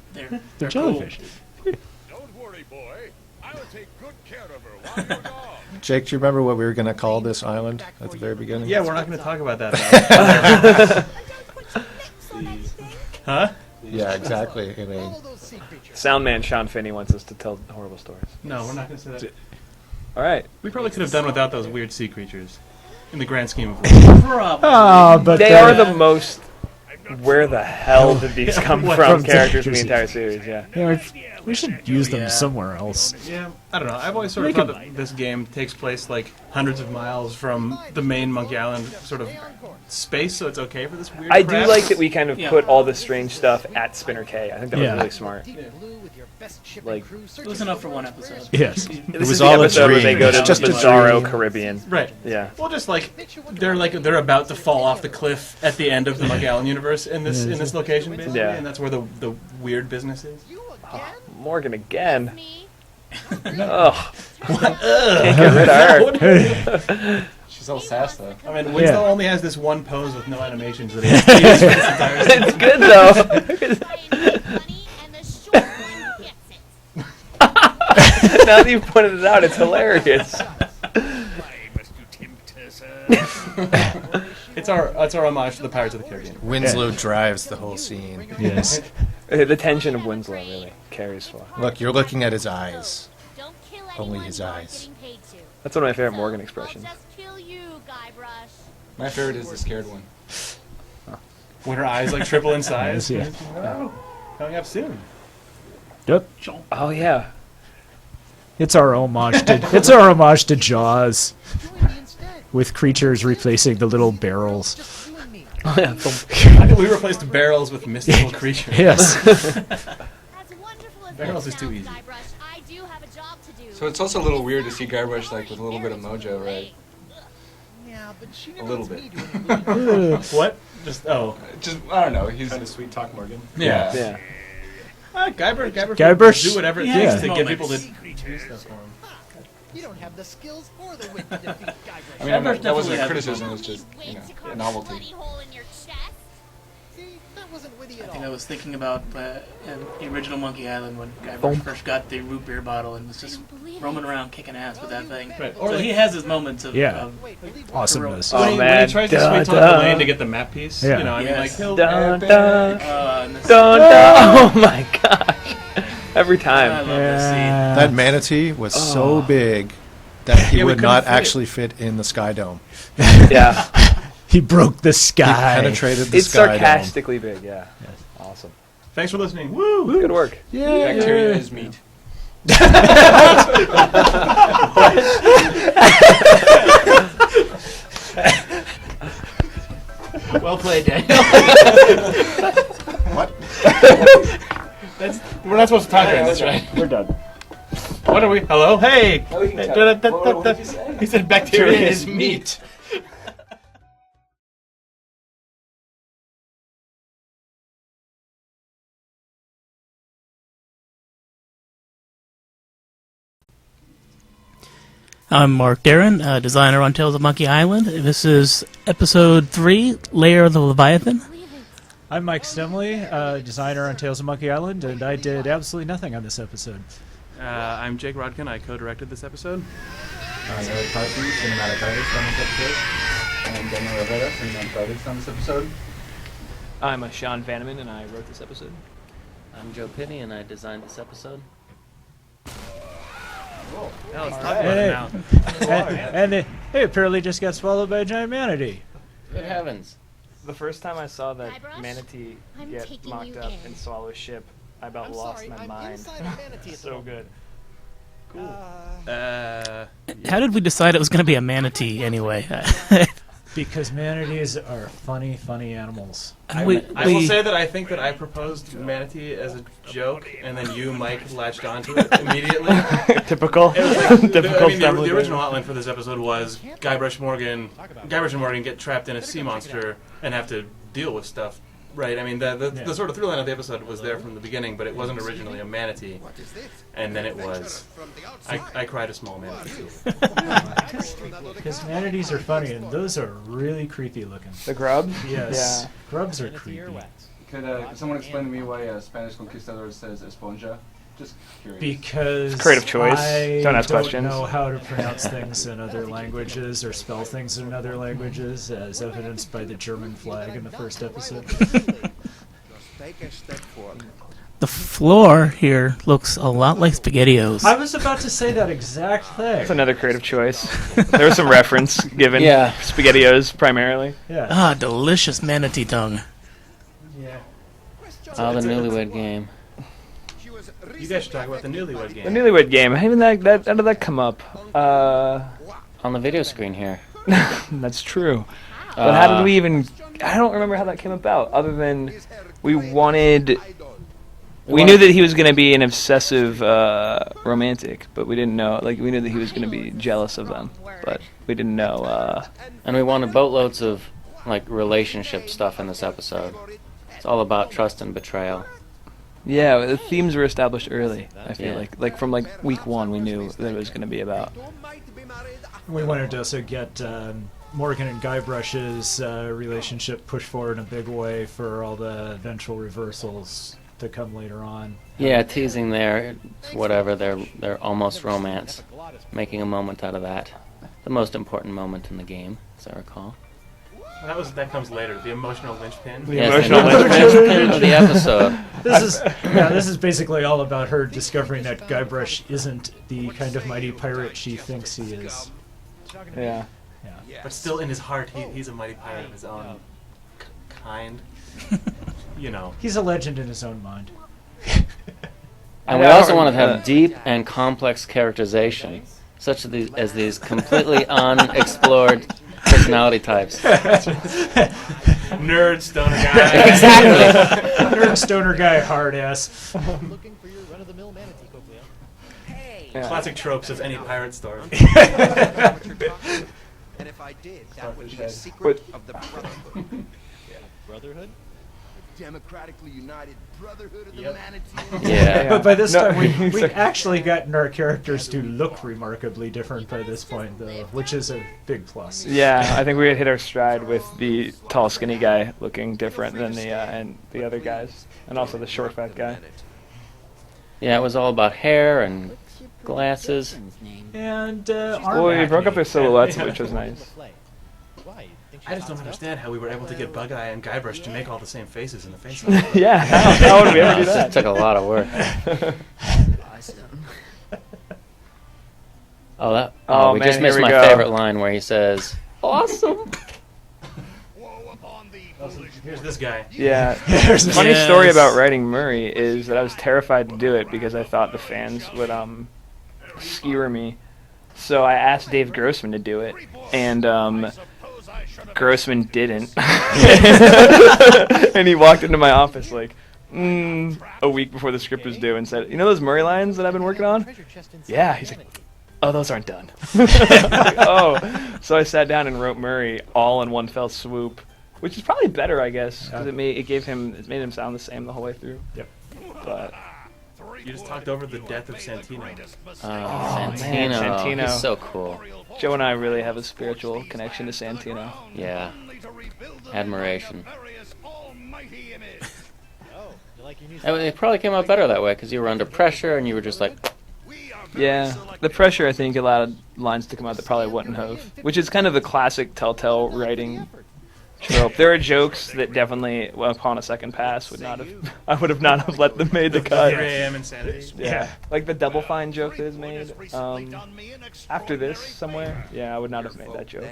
they're jellyfish. Cool. Don't worry, boy. I'll take good care of her while you're gone. Jake, do you remember what we were going to call this island at the very beginning? Yeah, we're not going to talk about that now. Huh? Yeah, exactly. I mean, Soundman Sean Finney wants us to tell horrible stories. No, we're not going to say that. All right. We probably could have done without those weird sea creatures. In the grand scheme of things. Probably. But They are the most. Where the hell did these come from? Characters in the entire series, yeah. we should use them somewhere else. Yeah, I don't know. I've always sort of thought that this game takes place like hundreds of miles from the main Monkey Island sort of space, so it's okay for this weird I do crap. like that we kind of put all this strange stuff at Spinner K. I think that was Yeah. really smart. Like, It was enough for one episode. Yes. this was is the all a episode where they dream. go It's to just the a Bizarro dream. Caribbean. Right. Yeah. Well, just like they're about to fall off the cliff at the end of the Monkey Island universe in this location, basically, Yeah. and that's where the weird business is. Morgan again. Ugh. Can't get rid of her. She's all sass though. I mean, Winslow only has this one pose with no animations that he has to use for this entire season. It's good though. Now that you've pointed it out, it's hilarious. It's our homage to the Pirates of the Caribbean. Winslow drives the whole scene. Yes. The tension of Winslow really carries for. Look, you're looking at his eyes. Only his eyes. That's one of my favorite Morgan expressions. My favorite is the scared one. When her eyes like triple in size. Yeah. Oh, coming up soon. Yep. Oh yeah. It's our homage to Jaws, with creatures replacing the little barrels. Oh, yeah. How did we replace the barrels with mystical creatures? Yes. Barrels is too easy. So it's also a little weird to see Guybrush like with a little bit of mojo, right? Yeah, but she A never little lets bit. me do anything. What? Just Just I don't know. He's Kind of sweet talk Morgan. yeah. Yeah. Guybrush Guybrush- do whatever it Yeah, takes his to get people to moments. do stuff for him. You don't have the skills or the wit to defeat Guybrush. I mean, Guybrush that wasn't definitely a has criticism. It moments. was just a novelty. See, that wasn't witty I at think I all. was thinking about in the original Monkey Island when Guybrush first got the root beer bottle and was just roaming around kicking ass with that thing. Right. So he has his moments of, Yeah. of Awesomeness. Oh, when he man. tries to Dun, sweet talk dun. Elaine to get the map piece, Yeah. you know, I mean, like, Yes. he'll Dun, epic. dun, and this, dun, dun. Oh my gosh. Every I time. love this scene. That manatee was so big that he Yeah, we would couldn't not fit it. actually fit in the Sky Dome. Yeah. He broke the He sky. penetrated the It's Sky sarcastically big, yeah. Awesome. Thanks for listening. Woo! Good work. Bacteria is meat. Well played, Daniel. What? We're not supposed to talk during this, right? We're done. What are we? Hello? Hey! we can Hey, talk. What did you say? He said bacteria is meat. I'm Mark Darin, designer on Tales of Monkey Island. This is episode 3, Lair of the Leviathan. I'm Mike Stemmle, designer on Tales of Monkey Island, and I did absolutely nothing on this episode. I'm Jake Rodkin. I co-directed this episode. I'm Eric Parsons, cinematic artist on this episode. I'm Daniel Rivera, cinematic artist on this episode. I'm Sean Vanaman, and I wrote this episode. I'm Joe Pinney, and I designed this episode. Yeah, let's talk Hey. about it now. And it apparently just got swallowed by a giant manatee. Good heavens. The first time I saw that Guybrush, manatee I'm get taking mocked you up in. and swallow a ship, I about I'm lost sorry, my I'm mind. inside a manatee at the So moment. good. How did we decide it was going to be a manatee anyway? Because manatees are funny, funny animals. I will say that I think that I proposed manatee as a joke, and then you, Mike, latched onto it immediately. Typical. It was like, Typical I mean, the Stemmle original outline for this episode was Guybrush and Morgan get trapped in a sea monster and have to deal with stuff. Right, I mean, the sort of through line of the episode was there from the beginning, but it wasn't originally a manatee. And then it was. I cried a small manatee. Because manatees are funny, and those are really creepy looking. The grubs? Yes. Yeah. Grubs are creepy. Could someone explain to me why Spanish conquistador says esponja? Just curious. Because It's creative choice. I Don't ask don't questions. know how to pronounce things in other languages or spell things in other languages, as evidenced by the German flag in the first episode. Take a step forward. The floor here looks a lot like SpaghettiOs. I was about to say that exact thing. That's another creative choice. There was some reference given. Yeah. SpaghettiOs primarily. Yeah. Ah, delicious manatee tongue. Yeah. Oh, the Newlywed Game. You guys should talk about the Newlywed Game. The Newlywed Game. How did that come up? On the video screen here. That's true. But how did we even... I don't remember how that came about, other than we wanted... We knew that he was going to be an obsessive romantic, but we didn't know... Like, we knew that he was going to be jealous of them, but we didn't know... And we wanted boatloads of, like, relationship stuff in this episode. It's all about trust and betrayal. Yeah, the themes were established early, I feel like. Like, from, like, week 1, we knew that it was going to be about. We wanted to also get Morgan and Guybrush's relationship pushed forward in a big way for all the eventual reversals to come later on. Yeah, teasing their, whatever, their almost romance. Making a moment out of that. The most important moment in the game, as I recall. That comes later. The emotional linchpin. The Yes, emotional the linchpin of the episode. This is basically all about her discovering that Guybrush isn't the kind of mighty pirate she thinks he is. Yeah. But still, in his heart, he's a mighty pirate of his own kind. You know. He's a legend in his own mind. And we also wanted to have deep and complex characterization, such as these completely unexplored personality types. Nerd, stoner guy. Exactly. Nerd, stoner guy, hard ass. Looking for your run-of-the-mill manatee, Coquelia. Classic tropes of any pirate story. And if I did, that would be a Starfish secret of the Brotherhood. Brotherhood? Democratically United Brotherhood of the Manatee. Yeah. But by this No. time, we've actually gotten our characters to look remarkably different by this point, though, which is a big plus. Yeah, I think we had hit our stride with the tall, skinny guy looking different than the other guys, and also the short, fat guy. Yeah, it was all about hair and glasses. And Well, we broke up their silhouettes, which was nice. I just don't understand how we were able to get Bug Eye and Guybrush to make all the same faces in the face. Yeah, how would we ever do that? It took a lot of work. Oh, we man, just missed here we my go. favorite line where he says, "Awesome." Here's this guy. Yeah. Funny story about writing Murray is that I was terrified to do it because I thought the fans would skewer me. So I asked Dave Grossman to do it, and Grossman didn't. And he walked into my office like a week before the script was due and said, "You know those Murray lines that I've been working on?" Yeah. He's like, "Oh, those aren't done." Like, oh. So I sat down and wrote Murray all in one fell swoop, which is probably better, I guess, because it made him sound the same the whole way through. Yep. But You just talked over the death of Santino. Santino. man, Santino. He's so cool. Joe and I really have a spiritual connection to Santino. Yeah. Admiration. It probably came out better that way because you were under pressure and you were just like, Yeah, the pressure I think allowed lines to come out that probably wouldn't have, which is kind of the classic Telltale writing trope. There are jokes that definitely, well, upon a second pass, I would have not have let them made the cut. 3 a.m. insanity. Yeah, like the Double Fine joke that is made after this somewhere. Yeah, I would not have made that joke.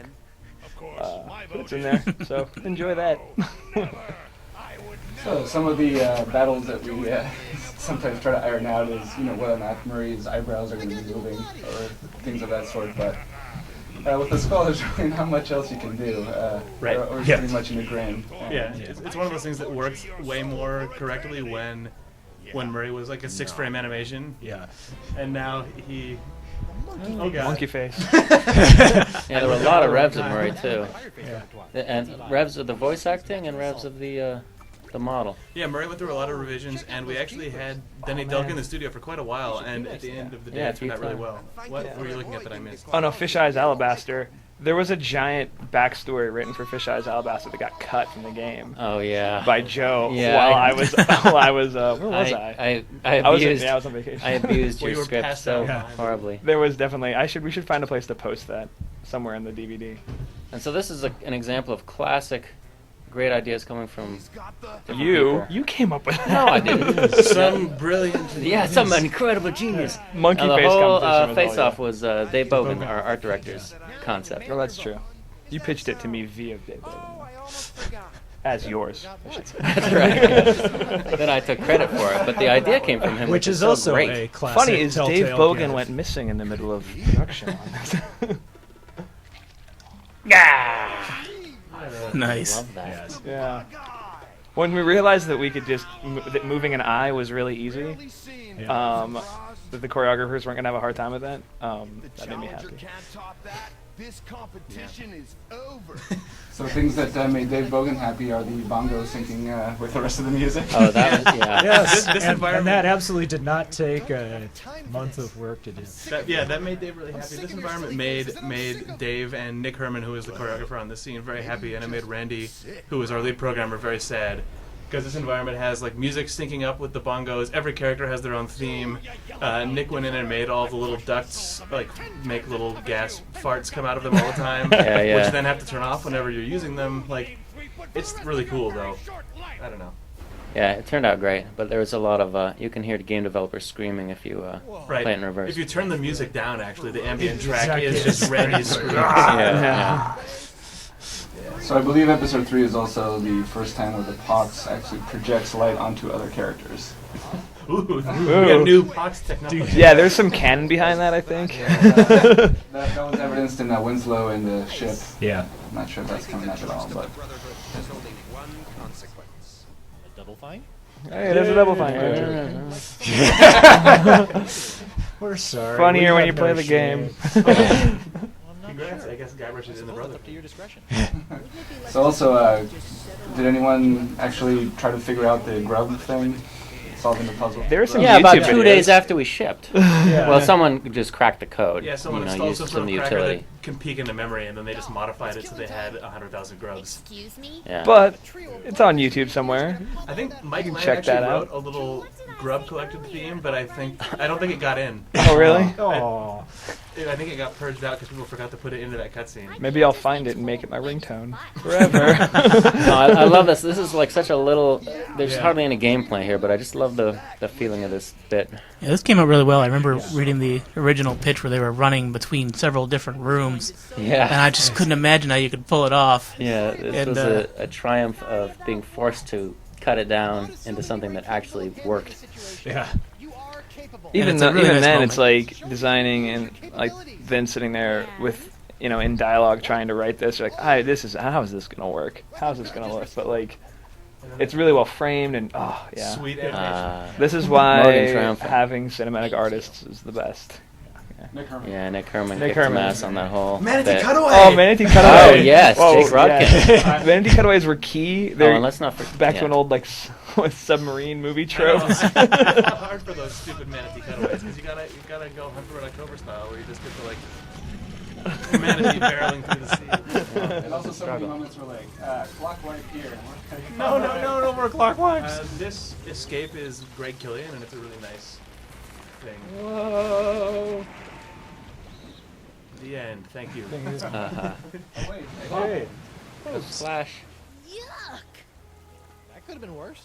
But it's in there, so enjoy that. So some of the battles that we sometimes try to iron out is, whether or not Murray's eyebrows are going to be moving or things of that sort. But with the skull, there's really not much else you can do. Right. Or it's pretty much in the grin. Yeah, it's one of those things that works way more correctly when Murray was like a 6-frame animation. Yeah. And now he... Oh god. Monkey face. yeah, there were a lot of revs of Murray too. Yeah. And revs of the voice acting and revs of the model. Yeah, Murray went through a lot of revisions, and we actually had Denny Delk in the studio for quite a while, and at the end of the day, it turned out really well. What were you looking at that I missed? Oh no, Fish Eyes Alabaster. There was a giant backstory written for Fish Eyes Alabaster that got cut from the game. Oh yeah. By Joe. Yeah, while I was where was I? I was on vacation. I abused Well, your you were script passed so out. horribly. There was definitely we should find a place to post that somewhere in the DVD. And so this is an example of classic great ideas coming from different You people. came up with that. No, I didn't. Some brilliant... Yeah, some incredible genius. Monkey Now, the face whole competition was all face-off you. was Dave Bogan, our art director's concept. Well, that's true. You pitched it to me via Dave Bogan. As yours, I should say. That's right. Then I took credit for it, but the idea came from him, Which is so also great. a classic Funny is Dave Telltale Bogan gag. went missing in the middle of production on this. Nice. Love that. Yeah. When we realized that we could just that moving an eye was really easy, that the choreographers weren't gonna have a hard time with that. That made me happy. This competition is over. So things that made Dave Bogan happy are the bongos syncing with the rest of the music. Oh, that was, yeah. Yes, This and environment- that absolutely did not take a month of work to do. That made Dave really happy. This environment made Dave and Nick Herman, who is the choreographer on this scene, very happy, and it made Randy, who is our lead programmer, very sad. Because this environment has like music syncing up with the bongos. Every character has their own theme. Nick went in and made all the little ducts like make little gas farts come out of them all the time, Yeah. which then have to turn off whenever you're using them. Like, it's really cool though. I don't know. Yeah, it turned out great, but there was a lot of you can hear the game developers screaming if you Right. play it in reverse. If you turn the music down, actually, the ambient track Exactly. is just Randy's screams. yeah. So I believe episode 3 is also the first time where the Pox actually projects light onto other characters. Ooh, we got new Pox technology. Yeah, there's some canon behind that, I think. That was evidenced in Winslow and the ship. Yeah. I'm not sure if that's coming up at all, but... A double fine? Hey, there's a double fine. We're sorry. Funnier we when have you play no the game. shame. Well, I'm Congrats, I guess Guybrush is in the brother. Up to your discretion. So also, did anyone actually try to figure out the grub thing? Solving the puzzle? There were some Yeah, YouTube about 2 videos. days after we shipped. Yeah. Well, someone just cracked the code. Yeah, someone you know, installed used some some sort of cracker utility. that can peek into memory, and then they just modified it so they had 100,000 grubs. Excuse me? Yeah. But it's on YouTube somewhere. I think Mike can Lang check actually that wrote out. a little grub collected theme, but I don't think it got in. Oh, really? Oh. I think it got purged out because people forgot to put it into that cutscene. Maybe I'll find it and make it my ringtone forever. No, I love this. This is like such a little. There's Yeah. hardly any gameplay here, but I just love the feeling of this bit. Yeah, this came out really well. I remember reading the original pitch where they were running between several different rooms, Yeah. and I just couldn't imagine how you could pull it off. Yeah, this And, was a triumph of being forced to cut it down into something that actually worked. Yeah. even it's a though, really even nice then, moment. it's like designing and like then sitting there with in dialogue trying to write this. You're like, how is this gonna work? How is this gonna look? But like, it's really well framed and Sweet animation. This is Morgan why triumphant. having cinematic artists is the best. Yeah, Nick Herman Nick kicked some Herman. ass on that whole Manatee bit. cutaway! Oh, Manatee Cutaway! Oh, yes, Whoa, Jake Rodkin. yeah. Manatee Cutaways were key. Oh, They're and let's not forget. back to an old like submarine movie I know, tropes. it's hard for those stupid manatee cutaways because you gotta go Hunt for Red October style where you just get to like manatee barreling through the sea. And also so many moments were like, clock wipe here. No more clockwise. This escape is Greg Killian, and it's a really nice thing. Whoa! The end. Thank you. Uh-huh. Wait, Hey. Slash. Yuck! That could have been worse.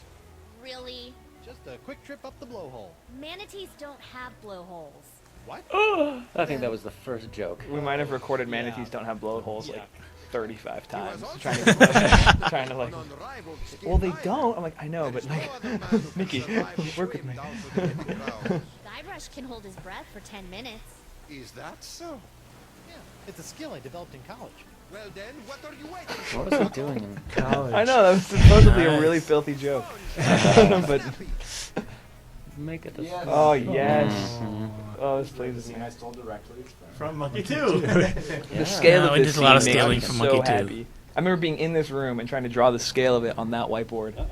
Really? Just a quick trip up the blowhole. Manatees don't have blowholes. What? I think that was the first joke. We might have recorded manatees don't have blowholes like 35 times. Trying to like. Well, they don't. I'm like, I know, but like, Mickey, work with me. Guybrush can hold his breath for 10 minutes. Is that so? Yeah, it's a skill I developed in college. Well then, what are you waiting for? What was he doing in College. I know that was supposedly a really filthy joke, but Make it. Yeah. oh yes, Mhm. oh this pleases me. I stole directly From Monkey 2. The scale No, of we this did a lot of scene makes stealing me from so Monkey 2. happy. I remember being in this room and trying to draw the scale of it on that whiteboard.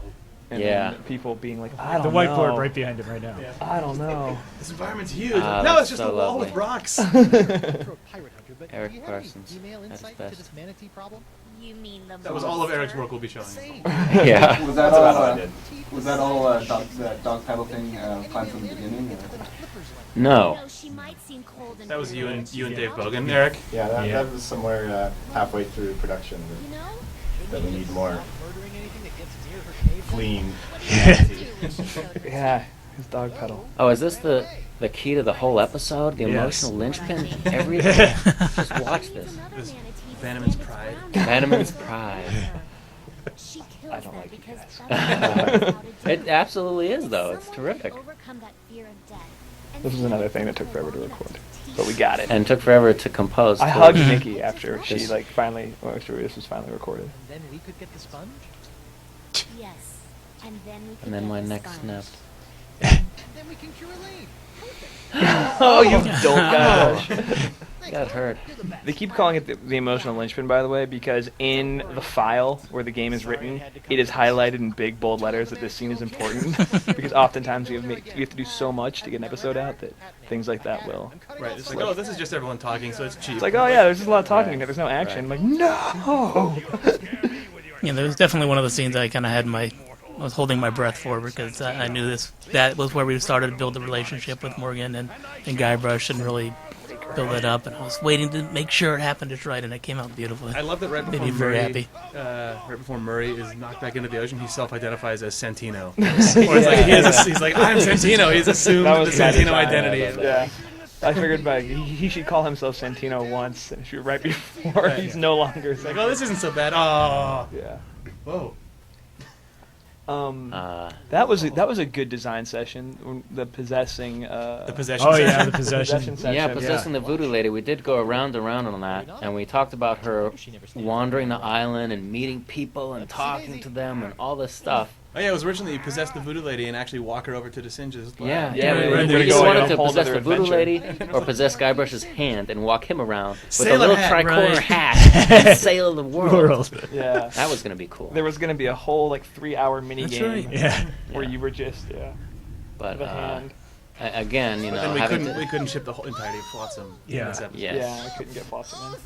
And Yeah. then people being like, I don't The know. whiteboard right behind him right now. I don't know. This environment's huge. Ah, no, that's it's just so a wall lovely. with rocks. For a pirate hunter, but Eric do you have any Parsons, email at his insight best. into this manatee problem? You mean the That was all of Eric's work we'll be showing. Yeah. Was that That's all? about all I did. Was that all that dog paddle thing planned from the beginning? Or? No. She might seem cold and That was you and bitter. Dave Bogan, Eric. Yeah, that was somewhere halfway through production You know? that we need more Murdering anything that gets near her cave? clean. Yeah, his dog pedal. Oh, is this the key to the whole episode? The Yes. emotional linchpin? Everything? Just watch this. This Vanaman's pride. Vanaman's pride. She kills I don't them like you because guys. that's what they It absolutely is, though. It's terrific. overcome that fear of death. And This was another thing that took forever to record, but we got it. And took forever to compose. I too. hugged Nikki after she This- like finally, after this was finally recorded. And then we could get the sponge? Yes. And then we And then my neck sponge. snapped. And then we can cure Elaine. Oh, you dope guys! Got hurt. They keep calling it the emotional linchpin, by the way, because in the file where the game is written, it is highlighted in big bold letters that this scene is important. Because oftentimes we have to do so much to get an episode out that things like that will. Right. It's like, oh, this is just everyone talking, so it's cheap. It's like, oh yeah, there's just a lot of talking, and there's no action. I'm like, no. Yeah, there was definitely one of the scenes I kind of I was holding my breath for because I knew that was where we started to build the relationship with Morgan and Guybrush and really build it up. And I was waiting to make sure it happened just right, and it came out beautifully. I love that right Made before me very happy. right before Murray is knocked back into the ocean, he self-identifies as Santino. Or it's like he's like, I'm Santino. He's assumed That the was kind of Santino fun. identity. Yeah. I figured he should call himself Santino once, and right before Right. he's no longer. It's like, oh, this isn't so bad. Oh. Yeah. Whoa. That was a good design session. The possessing. The possession. Oh session. yeah, the possession. session. Yeah, possessing the voodoo lady. We did go around and around on that, and we talked about her wandering the island and meeting people and talking to them and all this stuff. Oh yeah, it was originally you possess the voodoo lady and actually walk her over to the Singe's. Yeah, we're we going wanted on a to whole possess other the voodoo adventure. lady or possess Guybrush's hand and walk him around with Sailor a little hat, tricorner right. hat and sail the world. Yeah. That was going to be cool. There was going to be a whole like 3-hour mini That's game right. Yeah. where you were just But with a hand. again, you But know, then we couldn't ship the whole entirety of Flotsam Yeah. in this episode. Yes. Yeah, I couldn't get Flotsam in.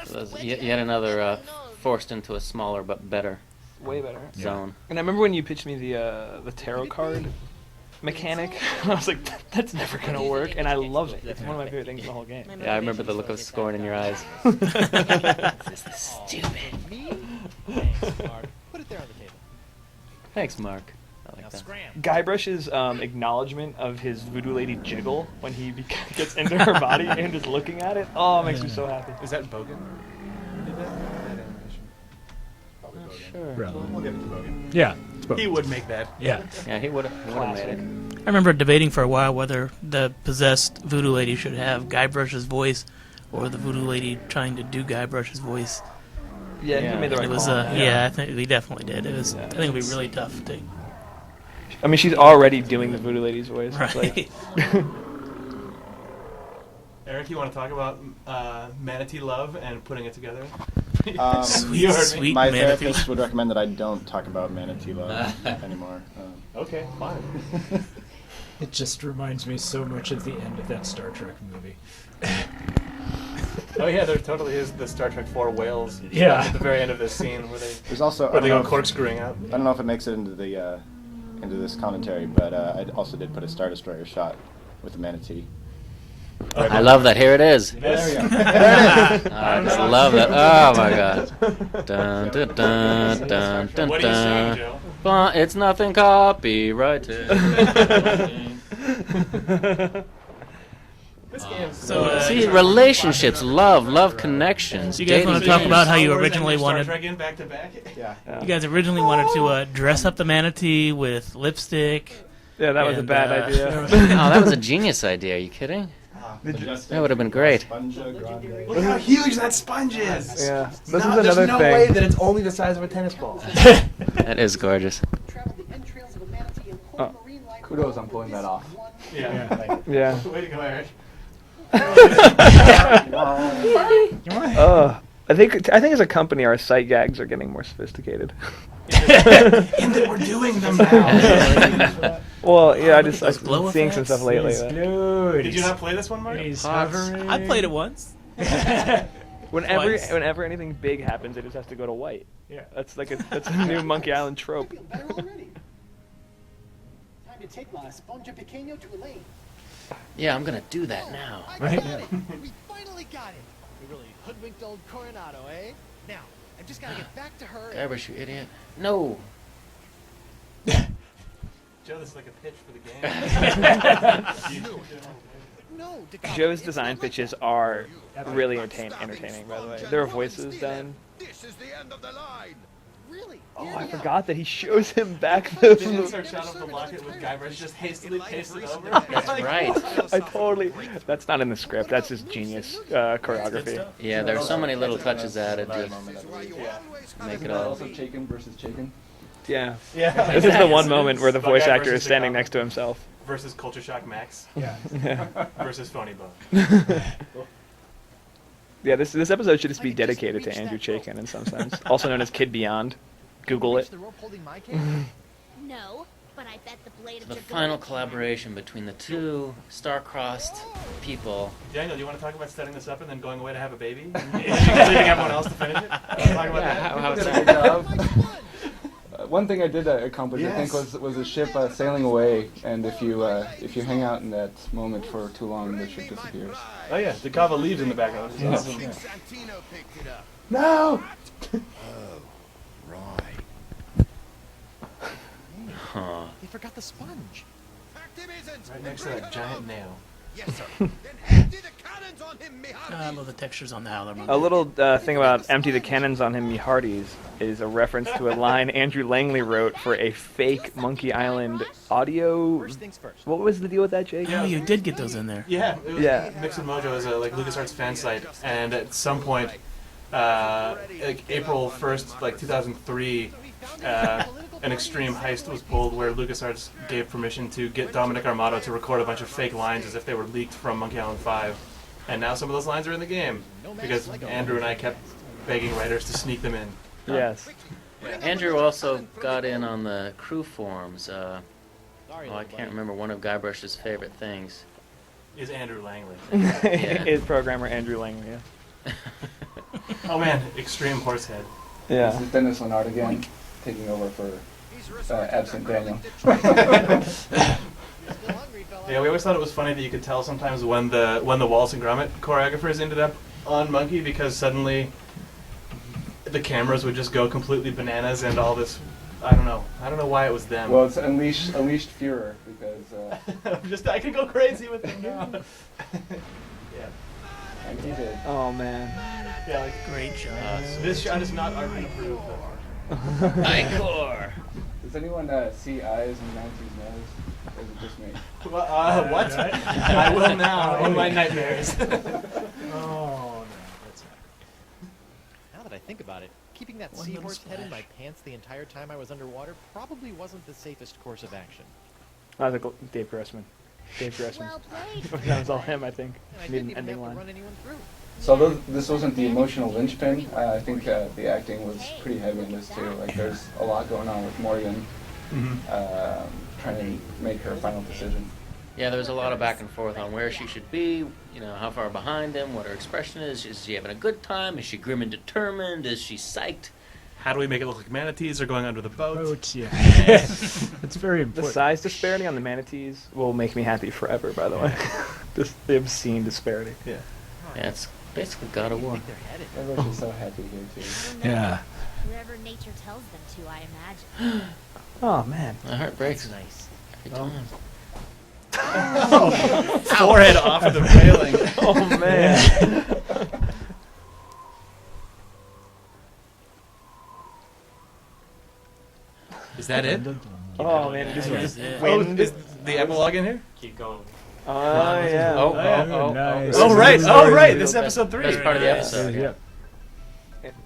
So it was yet another forced into a smaller but better Way better. zone. And I remember when you pitched me the tarot card mechanic, I was like, that's never gonna work, and I love it. It's one of my favorite things in the whole game. Yeah, I remember the look of scorn in your eyes. This is stupid. Thanks, Mark. Put it there on the table. Thanks, Mark. I like Now that. scram. Guybrush's acknowledgement of his voodoo lady jiggle when he gets into her body and is looking at it, it makes me so happy. Is that Bogan? Who did that animation? Sure. We'll give it to Bogan. Yeah. He would make that. Yeah. Yeah, he would have made it. I remember debating for a while whether the possessed voodoo lady should have Guybrush's voice or the voodoo lady trying to do Guybrush's voice. Yeah, Yeah. he made the right It was, call. I think we definitely did. It was. I think it'd be really tough to. I mean, she's already doing the voodoo lady's voice. It's Right. like, Eric, you want to talk about manatee love and putting it together? Sweet, sweet My manatee. therapist would recommend that I don't talk about manatee love anymore. Okay, fine. It just reminds me so much of the end of that Star Trek movie. Oh yeah, there totally is the Star Trek 4 whales. Yeah. At the very end of this scene where they There's also where they go corkscrewing out. I don't know if it makes it into the into this commentary, but I also did put a Star Destroyer shot with the manatee. I love that. Here it is. There we go. I just love that. Oh my god. Dun, dun, dun, dun, dun, What are you saying, dun. Joe? But it's nothing copyrighted. This game's So, See, relationships, love connections. You guys want to talk dating about how you Star Wars originally and Star wanted? Trek in back to back? Yeah. You guys originally wanted to dress up the manatee with lipstick. yeah, that was a And, bad idea. Oh, that was a genius idea. Are you kidding? That would have been great. Look how huge that sponge is! Yeah, this No, is there's another no thing. way that it's only the size of a tennis ball. That is gorgeous. Kudos on pulling that off. Yeah. Yeah. Way to go, Eric. I think as a company, our sight gags are getting more sophisticated. And that we're doing them now. Well, yeah, I've glow been seeing some effects? stuff lately. Did you not play this one, Mark? He's Pops. hovering. I played it once. Whenever anything big happens, it just has to go to white. Yeah. That's a new Monkey Island trope. Time to take my Esponja Pequeño to Elaine. Yeah, I'm gonna do that now. Right? We finally got it. We really hoodwinked old Coronado, eh? Now, I just gotta get back to her. Guybrush, you idiot. No. Joe, this is like a pitch for the game. No, Joe's design pitches are really entertaining, by the way. There are voices done. This is the end of the line. Really? Oh, I forgot that he shows him back The the... insert shot of the locket with Guybrush just hastily pasted over. That's right. I totally... That's not in the script. That's just genius choreography. Yeah, there are so many little touches added to make it all. Also Chaikin versus Chaikin. Yeah. Yeah. This is the one moment where the But voice Guybrush actor is is standing the next to himself. Versus Culture Shock Max. Yeah. Versus Phony Bone. Yeah, this episode should just be dedicated to Andrew Chaikin in some sense. Also known as Kid Beyond. Google it. The rope holding my cake? No, but I bet the blade of The your final collaboration between the two star-crossed people. Daniel, do you want to talk about setting this up and then going away to have a baby? Leaving everyone else to finish it? Talk about that. How Did a it's good job. One thing I did accomplish, I think, was a ship sailing away, and if you hang out in that moment for too long, the ship disappears. Oh yeah, the Kava leaves in the background. Yeah. Santino picked it up. No! Right. Huh. They forgot the sponge. Right next to that giant nail. Yes, sir. Then empty the cannons on him, me I love the textures on the Howler. A little thing about empty the cannons on him, me hearties, is a reference to a line Andrew Langley wrote for a fake Monkey Island audio. First things first. What was the deal with that, Jake? Oh, you did get those in there. Yeah, it was Yeah. Mix and Mojo is a like LucasArts fan site, and at some point, like April 1st, like 2003, an extreme heist was pulled where LucasArts gave permission to get Dominic Armato to record a bunch of fake lines as if they were leaked from Monkey Island 5. And now some of those lines are in the game because Andrew and I kept begging writers to sneak them in. Yes. Andrew also got in on the crew forums. I can't remember one of Guybrush's favorite things. Is Andrew Langley. Yeah. Is programmer Andrew Langley, yeah. Oh man, extreme horsehead. Yeah. This is Dennis Lennart again, taking over for absent Daniel. Yeah, we always thought it was funny that you could tell sometimes when the Wallace and Gromit choreographers ended up on Monkey because suddenly the cameras would just go completely bananas and all this. I don't know why it was them. Well, it's Unleashed Führer because I could go crazy with them now. Yeah. And he did. Oh man. Yeah, like great shot. This shot is not art approved. Encore. Does anyone see eyes in Nancy's nose? Or is it just me? What? I will now in my nightmares. Oh no, that's not. Now that I think about it, keeping that seahorse head in my pants the entire time I was underwater probably wasn't the safest course of action. I think Dave Grossman. Dave Grossman. Well played. That was all him, I think. And I Need didn't an even ending have to line. run anyone through. So although this wasn't the emotional linchpin, I think the acting was pretty heavy in this too. Like there's a lot going on with Morgan trying to make her final decision. Yeah, there was a lot of back and forth on where she should be, how far behind him, what her expression is. Is she having a good time? Is she grim and determined? Is she psyched? How do we make it look like manatees are going under the boat? Yeah. It's very The important. size disparity on the manatees will make me happy forever, by the way. Just the obscene disparity. Yeah. Yeah, it's basically God of War. Everyone's just so happy here too. Yeah. Wherever nature tells them to, I imagine. Oh man. My heart breaks Nice. every time. Forehead off of the railing. Oh man. Is that it? Oh man, this is Wind. Is the epilogue in here? Keep going. Oh yeah. Nice. Oh right. Oh right. This is episode 3. Best part of the episode. Yeah.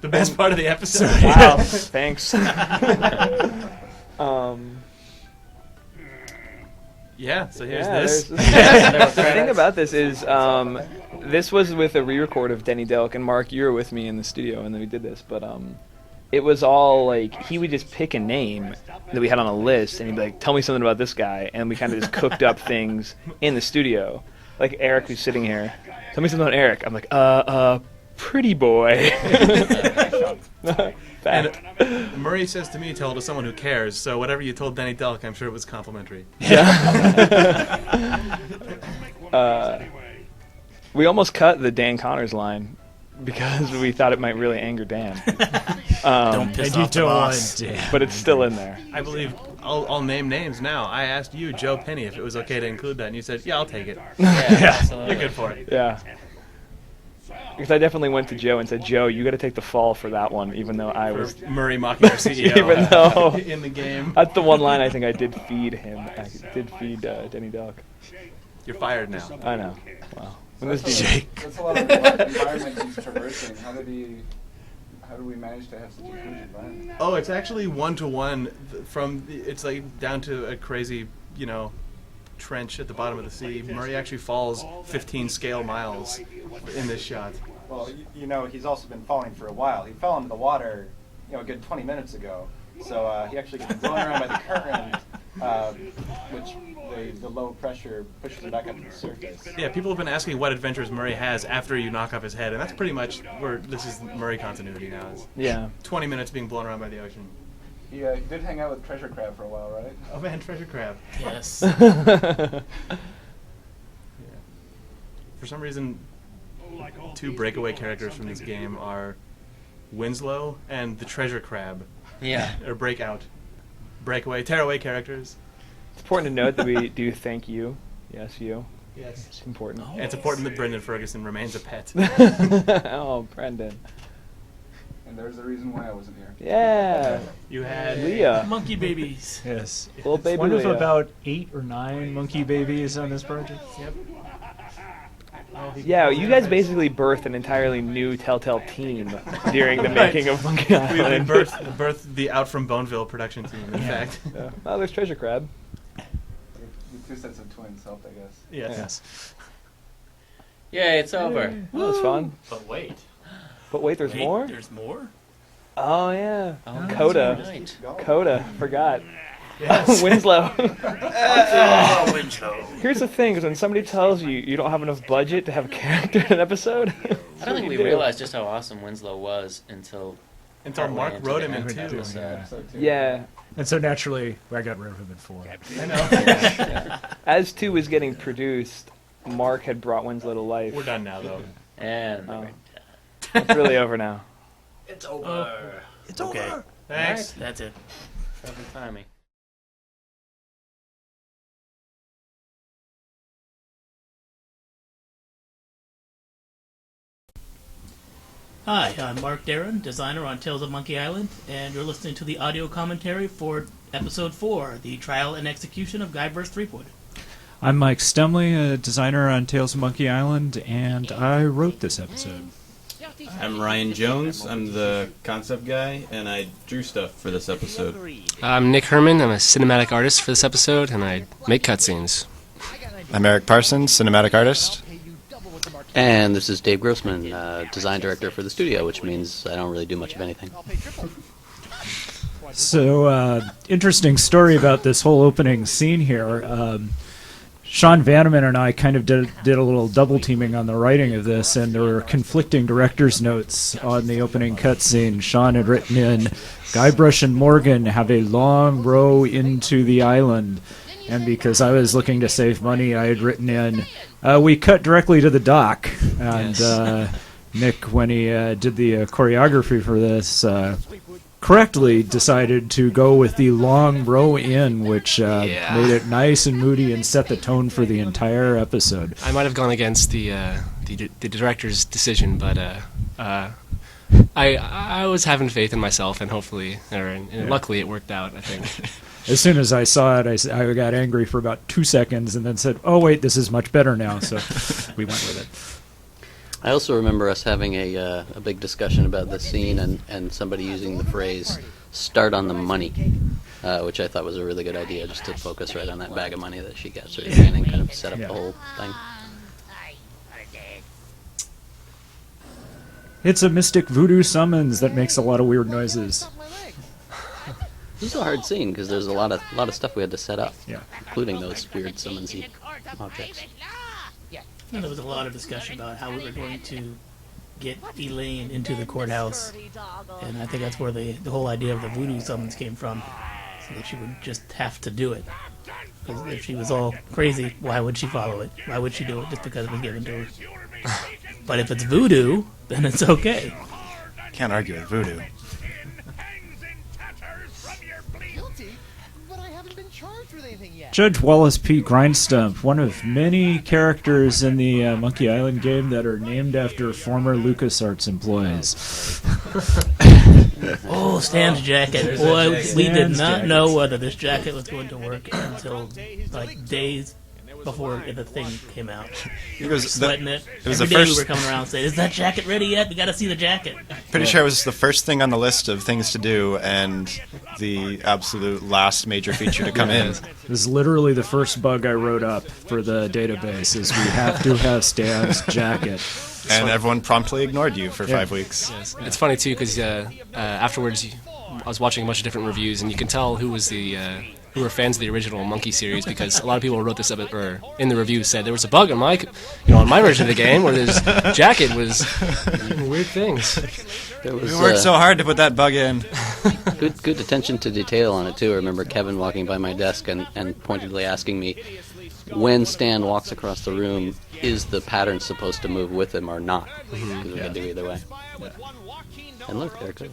The best part of the episode. Wow. Thanks. Yeah. So here's Yeah, this. the thing about this is, this was with a re-record of Denny Delk, and Mark, you were with me in the studio, and then we did this, but it was all like, he would just pick a name that we had on a list, and he'd be like, tell me something about this guy, and we kind of just cooked up things in the studio. Like Eric, who's sitting here, tell me something about Eric. I'm like, pretty boy. And Murray says to me, tell it to someone who cares. So whatever you told Denny Delk, I'm sure it was complimentary. Yeah. We almost cut the Dan Connors line because we thought it might really anger Dan. Don't piss And you off the don't boss. want Dan. But it's still in there. I believe I'll name names now. I asked you, Joe Penny, if it was okay to include that, and you said, yeah, I'll take it. Yeah, You're good for it. Yeah. Because I definitely went to Joe and said, Joe, you got to take the fall for that one, even though I was... Murray mocking our CEO even though in the game. That's the one line I think I did feed him. I did feed Denny Delk. You're fired now. I know. Wow. When That's this a lot of environment he's traversing. How did we manage to have such a huge environment? Oh, it's actually 1-to-1 it's like down to a crazy, trench at the bottom of the sea. Murray actually falls 15 scale miles in this shot. Well, he's also been falling for a while. He fell into the water, a good 20 minutes ago. So he actually gets blown around by the current, which the low pressure pushes him back up to the surface. Yeah, people have been asking what adventures Murray has after you knock off his head, and that's pretty much where this is Murray continuity now. Is Yeah. 20 minutes being blown around by the ocean. He did hang out with Treasure Crab for a while, right? Oh man, Treasure Crab. Yes. Yeah. For some reason, 2 breakaway characters from this game are Winslow and the Treasure Crab. Yeah. Or breakaway, tearaway characters. It's important to note that we do thank you. Yes, you. Yes. It's important. And it's important that Brendan Ferguson remains a pet. Oh, Brendan. And there's the reason why I wasn't here. Yeah. You had Leah. Monkey babies. Yes. Little baby One of Leah. about 8 or 9 monkey babies on this project. Yep. Yeah, you guys basically birthed an entirely new Telltale team during the making of Monkey We Island. birthed the Out from Boneville production team, in fact. Yeah. Oh, there's Treasure Crab. The two sets of twins helped, I guess. Yes. Yay, it's over. That was fun. But wait. But wait, there's more? There's more? Oh, yeah. Oh, Coda. right. Coda. Forgot. Yes. Winslow. Oh, Winslow. Here's the thing, is when somebody tells you you don't have enough budget to have a character in an episode, I don't think we realized just how awesome Winslow was until Mark into wrote the him in end of the 2. episode. Yeah. And so naturally, I got rid of him in 4. I know. As 2 was getting produced, Mark had brought Winslow to life. We're done now, though. And It's really over now. It's over. It's okay. over. Thanks. That's it. Perfect timing. Hi, I'm Mark Darin, designer on Tales of Monkey Island, and you're listening to the audio commentary for Episode 4, The Trial and Execution of Guybrush Threepwood. I'm Mike Stemmle, a designer on Tales of Monkey Island, and I wrote this episode. I'm Ryan Jones. I'm the concept guy, and I drew stuff for this episode. I'm Nick Herman. I'm a cinematic artist for this episode, and I make cutscenes. I'm Eric Parsons, cinematic artist. And this is Dave Grossman, design director for the studio, which means I don't really do much of anything. So, interesting story about this whole opening scene here. Sean Vanaman and I kind of did a little double teaming on the writing of this, and there were conflicting director's notes on the opening cutscene. Sean had written in, Guybrush and Morgan have a long row into the island. And because I was looking to save money, I had written in, we cut directly to the dock. And Nick, when he did the choreography for this, correctly decided to go with the long row in, which made it nice and moody and set the tone for the entire episode. I might have gone against the director's decision, but I was having faith in myself, and hopefully, luckily, it worked out, I think. As soon as I saw it, I got angry for about 2 seconds and then said, oh, wait, this is much better now. So we went with it. I also remember us having a big discussion about this scene and somebody using the phrase, start on the money, which I thought was a really good idea, just to focus right on that bag of money that she gets at the beginning, kind of set up the whole thing. It's a mystic voodoo summons that makes a lot of weird noises. It was a hard scene because there's a lot of stuff we had to set up, yeah, including those weird summonsy objects. And there was a lot of discussion about how we were going to get Elaine into the courthouse, and I think that's where the whole idea of the voodoo summons came from, so that she would just have to do it. Because if she was all crazy, why would she follow it? Why would she do it just because it was given to her? But if it's voodoo, then it's okay. Can't argue with voodoo. Judge Wallace P. Grindstump, one of many characters in the Monkey Island game that are named after former LucasArts employees. Oh, Stan's jacket. Boy, we did not know whether this jacket was going to work until like days before the thing came out. It was sweating it. It was Every the day first. we were coming around saying, "Is that jacket ready yet? We got to see the jacket." Pretty sure it was the first thing on the list of things to do, and the absolute last major feature to come in. It was literally the first bug I wrote up for the database, is we have to have Stan's jacket. And everyone promptly ignored you for 5 weeks. Yes. It's funny too because afterwards I was watching a bunch of different reviews, and you can tell who was who were fans of the original Monkey series, because a lot of people wrote this up or in the review said there was a bug on my version of the game where this jacket was weird things. We worked so hard to put that bug in. Good attention to detail on it too. I remember Kevin walking by my desk and pointedly asking me, when Stan walks across the room, is the pattern supposed to move with him or not? Because we could do either way. Yeah. And look, there it goes.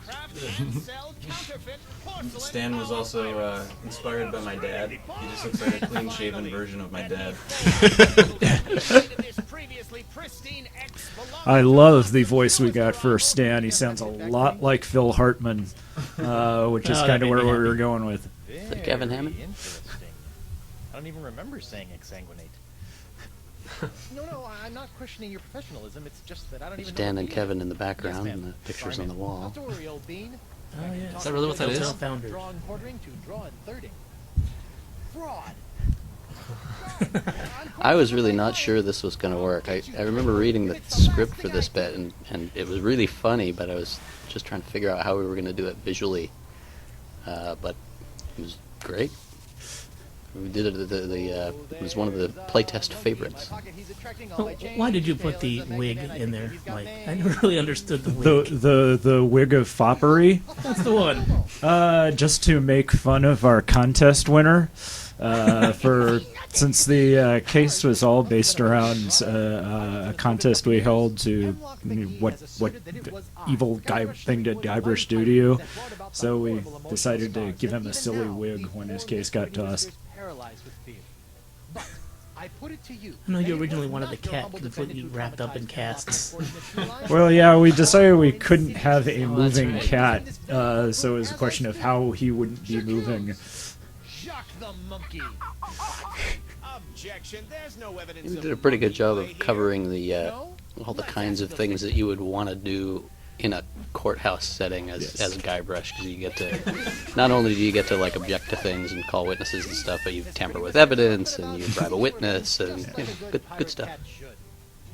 Stan was also inspired by my dad. He just looks like a clean-shaven version of my dad. I love the voice we got for Stan. He sounds a lot like Phil Hartman, which is kind of where we were going with. Is that Kevin Hammond? I don't even remember saying exsanguinate. No, I'm not questioning your professionalism. It's just that I don't even Dan know and what Kevin in the background Yes, and the pictures on the wall. Not to worry, old bean. Oh, yeah. Is that really what that is? Telltale founders. Draw and quartering to draw and thirding. Fraud. I was really not sure this was going to work. I remember reading the script for this bit, and it was really funny, but I was just trying to figure out how we were going to do it visually. But it was great. We did it. It was one of the playtest favorites. Why did you put the wig in there, Mike? I never really understood the wig. The wig of foppery. That's the one. Just to make fun of our contest winner. Since the case was all based around a contest we held to what evil guy thing did Guybrush do to you, so we decided to give him a silly wig when his case got tossed. I know you originally wanted the cat completely wrapped up in casts. Well, yeah, we decided we couldn't have a moving cat, so it was a question of how he wouldn't be moving. You did a pretty good job of covering the all the kinds of things that you would want to do in a courthouse setting as Guybrush, because you get to not only do you get to like object to things and call witnesses and stuff, but you tamper with evidence and you bribe a witness and good stuff.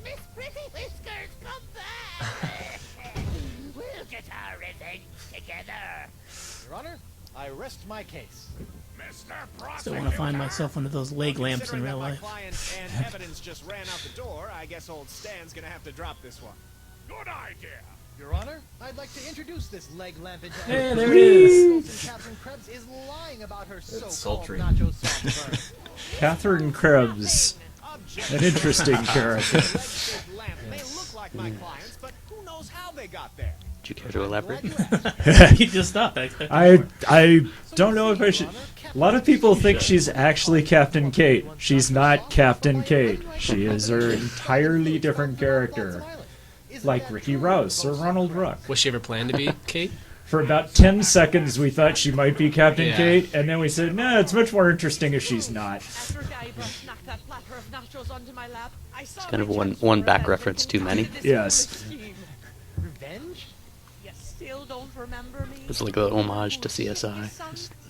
Miss Pretty Whiskers, come back! We'll get our revenge together. Your Honor, I rest my case. Still want to find myself under those leg lamps in real life. And evidence just ran out the door, I guess old Stan's gonna have to drop this one. Good idea. Your Honor, I'd like to introduce this leg lampage. Yeah, there it is. Catherine Krebs is lying about her so-called sultry. nacho sauce burn. Catherine Krebs, an interesting character. They look like my clients, but who knows how they got there? Would you care to elaborate? You just stopped. I don't know if I should. A lot of people think she's actually Captain Kate. She's not Captain Kate. She is her entirely different character. Like Ricky Rouse or Ronald Ruck. Was she ever planned to be Kate? For about 10 seconds we thought she might be Captain Yeah. Kate, and then we said, no, it's much more interesting if she's not. It's kind of one back reference too many. Yes. Revenge? You still don't remember me? It's like a homage to CSI,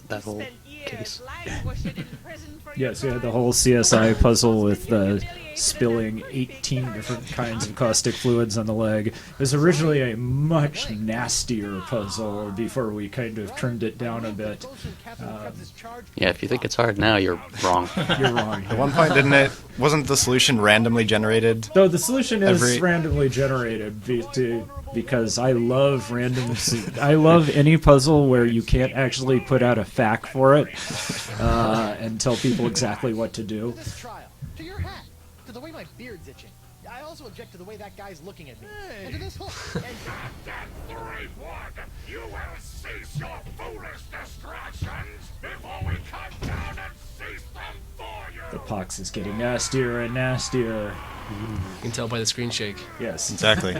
that whole case. Yes, we had the whole CSI puzzle with spilling 18 different kinds of caustic fluids on the leg. It was originally a much nastier puzzle before we kind of trimmed it down a bit. Yeah, if you think it's hard now, you're wrong. You're wrong. At one point, wasn't the solution randomly generated? Though the solution is randomly generated because I love I love any puzzle where you can't actually put out a fact for it and tell people exactly what to do. This trial. To your hat. To the way my beard's itching. I also object to the way that guy's looking at me. And to this whole... Threepwood, you will cease your foolish distractions before we come down and seize them for you. The pox is getting nastier and nastier. You can tell by the screen shake. Yes. Exactly.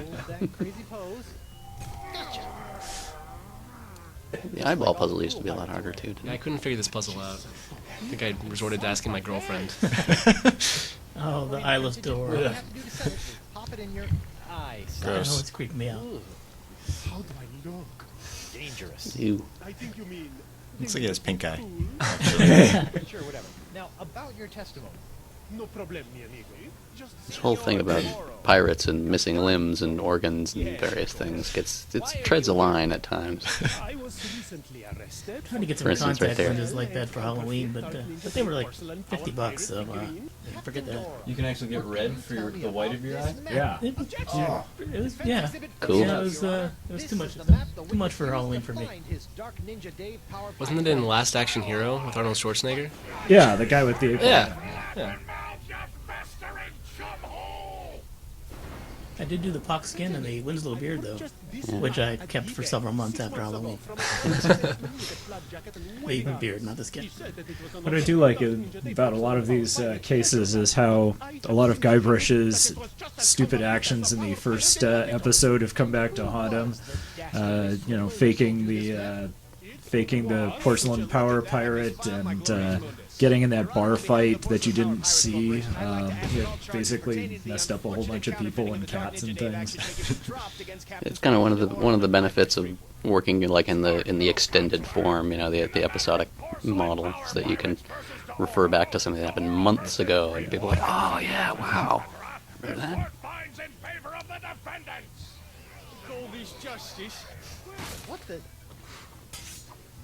crazy pose. Gotcha. The eyeball puzzle used to be a lot harder too. Yeah, I couldn't figure this puzzle out. I think I resorted to asking my girlfriend. Oh, the eyeless door. All you have to do to set it is pop it in your eye. Gross. Oh, it's creeping me out. How do I look? Dangerous. You. I think you mean... Looks like he has pink eye. Sure, whatever. Now, about your testimony. No problem, mi amigo. Just This whole thing about pirates and missing limbs and organs and various things it treads a line at times. I was recently arrested. Trying to get For some instance, right contact there. lenses like that for Halloween, but they were like $50, so forget that. You can actually get red for the white of your eye? Yeah. It was yeah. Cool. Yeah, it was too much for Halloween for me. Wasn't it in Last Action Hero with Arnold Schwarzenegger? Yeah, the guy with the... Yeah. I did do the pock skin and the Winslow beard though, which I kept for several months after Halloween. The beard, not the skin. What I do like about a lot of these cases is how a lot of Guybrush's stupid actions in the first episode have come back to haunt him. You know, faking the porcelain power pirate and getting in that bar fight that you didn't see. It basically messed up a whole bunch of people and cats and things. It's kind of one of the benefits of working like in the extended form, the episodic model, so that you can refer back to something that happened months ago, and people are like, oh yeah, wow, remember that? What the?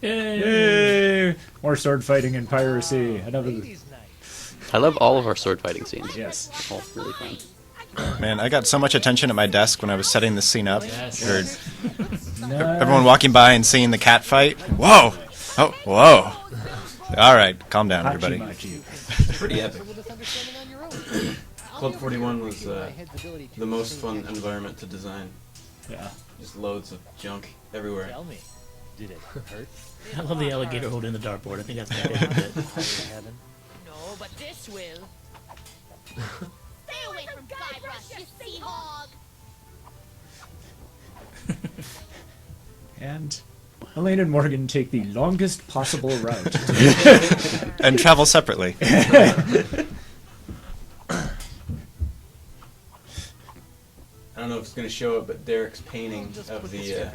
Yay! More sword fighting and piracy. I love all of our sword fighting scenes. Yes. All really fun. Man, I got so much attention at my desk when I was setting this scene up. Yes. Everyone walking by and seeing the cat fight. Whoa! Oh, whoa! All right, calm down, everybody. Pretty epic. Club 41 was the most fun environment to design. Yeah. Just loads of junk everywhere. Tell me, did it hurt? I love the alligator holding the dartboard. I think that's my favorite bit. No, but this will. Stay away from Guybrush, you sea hog! And Elaine and Morgan take the longest possible route. And travel separately. I don't know if it's going to show it, but Derek's painting of the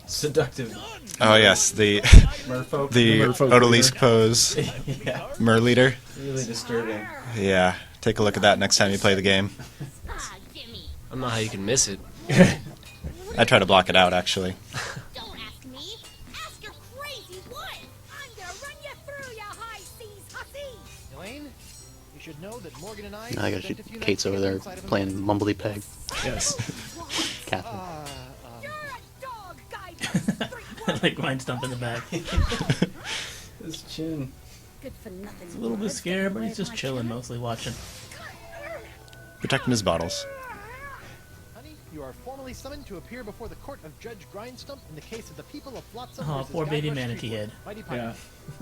seductive... Oh yes, the Merfolk. the odalisque pose. Yeah. Merleader. Really disturbing. Yeah, take a look at that next time you play the game. I don't know how you can miss it. I try to block it out, actually. Don't ask me. Ask your crazy wife. I'm gonna run you through, you high seas hussy. Elaine, you should know that Morgan and I. Now I gotta shoot. Kate's over there playing Mumbledy Peg. Yes. Catherine. Like grind stump in the back. His chin. Good for nothing. He's a little bit scared, but he's just chilling, mostly watching. Protecting his bottles. Honey, you are formally summoned to appear before the court of Judge Grindstump in the case of the people of Flotsam Oh, versus poor baby Guybrush manatee Threepwood. head. Mighty Pirate.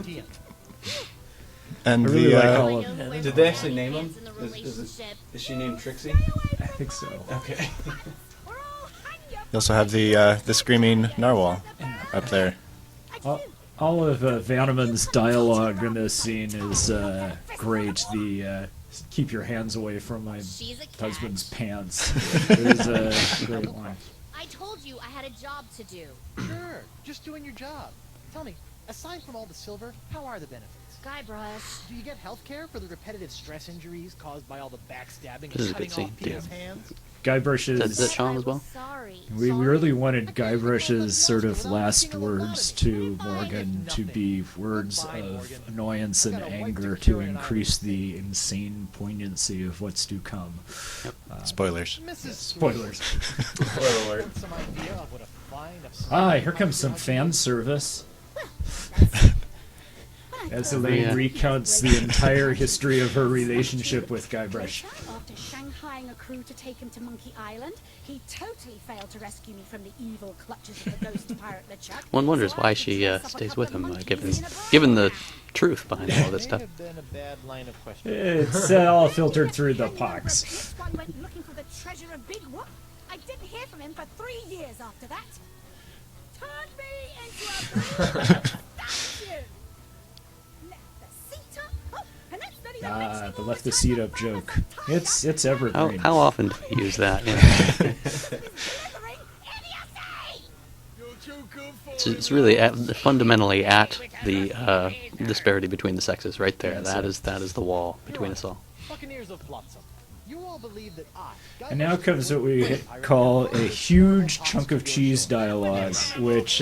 Yeah. TM. And I really the like all of Yeah, Did they actually name him? Is she named Trixie? I think so. Okay. You also have the screaming narwhal up there. All of Vanaman's dialogue in this scene is great. The keep your hands away from my husband's pants is a great line. I told you I had a job to do. Sure, just doing your job. Tell me, aside from all the silver, how are the benefits? Guybrush. Do you get health care for the repetitive stress injuries caused by all the backstabbing This is and a good cutting scene, off people's yeah. hands? Guybrush's. Is that Sean as well? We really wanted Guybrush's sort of last words to Morgan to be words of annoyance and anger to increase the insane poignancy of what's to come. Spoilers. Spoilers. Spoiler alert. Some idea of what a fine of Ah, here comes some fan service. As Elaine recounts the entire history of her relationship with Guybrush. After shanghaiing a crew to take him to Monkey Island, he totally failed to rescue me from the evil clutches of the ghost pirate LeChuck. One wonders why she stays with him, given the truth behind all this stuff. It's all filtered through the pox. One went looking for the treasure of Big Whoop. I didn't hear from him for 3 years after that. Turned me into a statue. Ah, the left the seat up joke. It's evergreen. How often do we use that? Yeah. It's really fundamentally at the disparity between the sexes right there. That is the wall between us all. Buccaneers of Flotsam. You all believe that And now comes what we call a huge chunk of cheese dialogue, which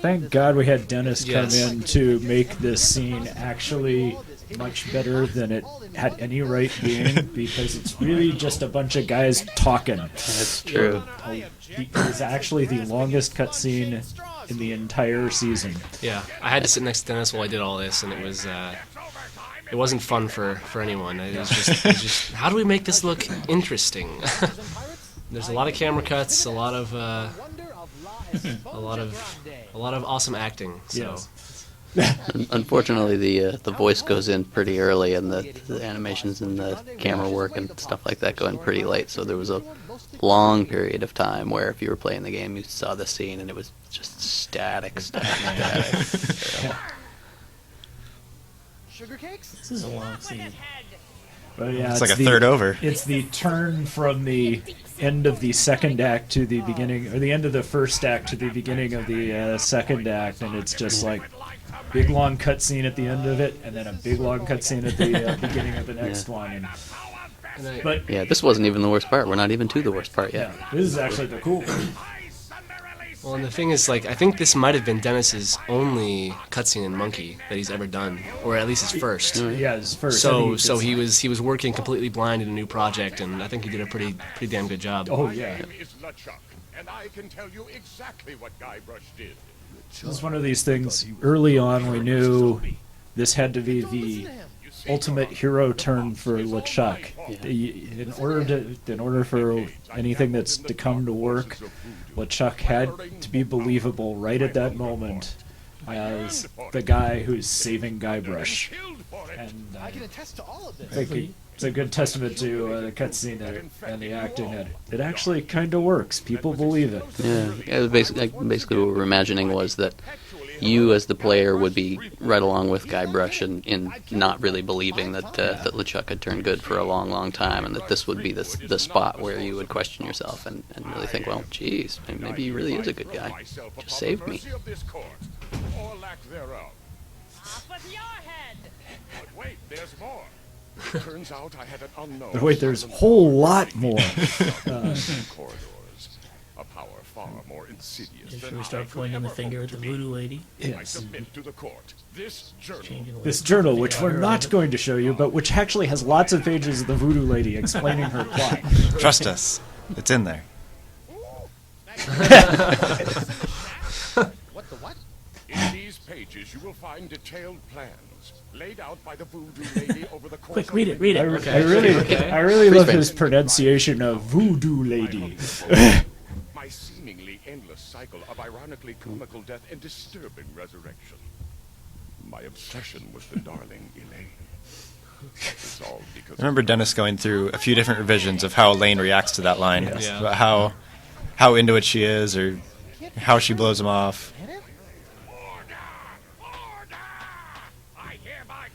thank God we had Dennis come in to make this scene actually much better than it had any right being, because it's really just a bunch of guys talking. That's true. It's actually the longest cutscene in the entire season. Yeah, I had to sit next to Dennis while I did all this, and it wasn't fun for anyone. It was just how do we make this look interesting? There's a lot of camera cuts, a lot of awesome acting. So. Unfortunately, the voice goes in pretty early, and the animations and the camera work and stuff like that go in pretty late. So there was a long period of time where if you were playing the game, you saw the scene and it was just static. Sugar cakes? This is a long scene. But yeah, It's like a third over. It's the turn from the end of the second act to the beginning, or the end of the first act to the beginning of the second act, and it's just like big long cutscene at the end of it, and then a big long cutscene at the beginning of the next one. But Yeah, this wasn't even the worst part. We're not even to the worst part yet. this is actually the cool part. Well, and the thing is, like, I think this might have been Dennis's only cutscene in Monkey that he's ever done, or at least his first. Yeah, his first. So he was working completely blind in a new project, and I think he did a pretty damn good job. Oh yeah. My name is LeChuck, and I can tell you exactly what Guybrush did. This was one of these things. Early on, we knew this had to be the ultimate hero turn for LeChuck. In order for anything that's to come to work, LeChuck had to be believable right at that moment as the guy who's saving Guybrush. And I can attest to all of this. I think it's a good testament to the cutscene and the acting. It actually kind of works. People believe it. Yeah, it was basically what we were imagining was that you as the player would be right along with Guybrush in not really believing that LeChuck had turned good for a long time, and that this would be the spot where you would question yourself and really think, well, geez, maybe he really is a good guy. Just saved me. Or lack thereof. Off with your head! But wait, there's more. It turns out I had an unknown. But wait, there's a whole lot more. Corridors. A power far more insidious Should than we start pointing the finger at the voodoo lady? I Yes. submit to the court. This journal. This journal, which we're not going to show you, but which actually has lots of pages of the voodoo lady explaining her plot. Trust us. It's in there. What the what? In these pages, you will find detailed plans laid out by the voodoo lady over the course. Quick, read it, read it. I really love his pronunciation of voodoo lady. My seemingly endless cycle of ironically comical death and disturbing resurrection. My obsession with the darling Elaine. It's all because I remember Dennis going through a few different revisions of how Elaine reacts to that line. Yes. Yeah. About how into it she is, or how she blows him off.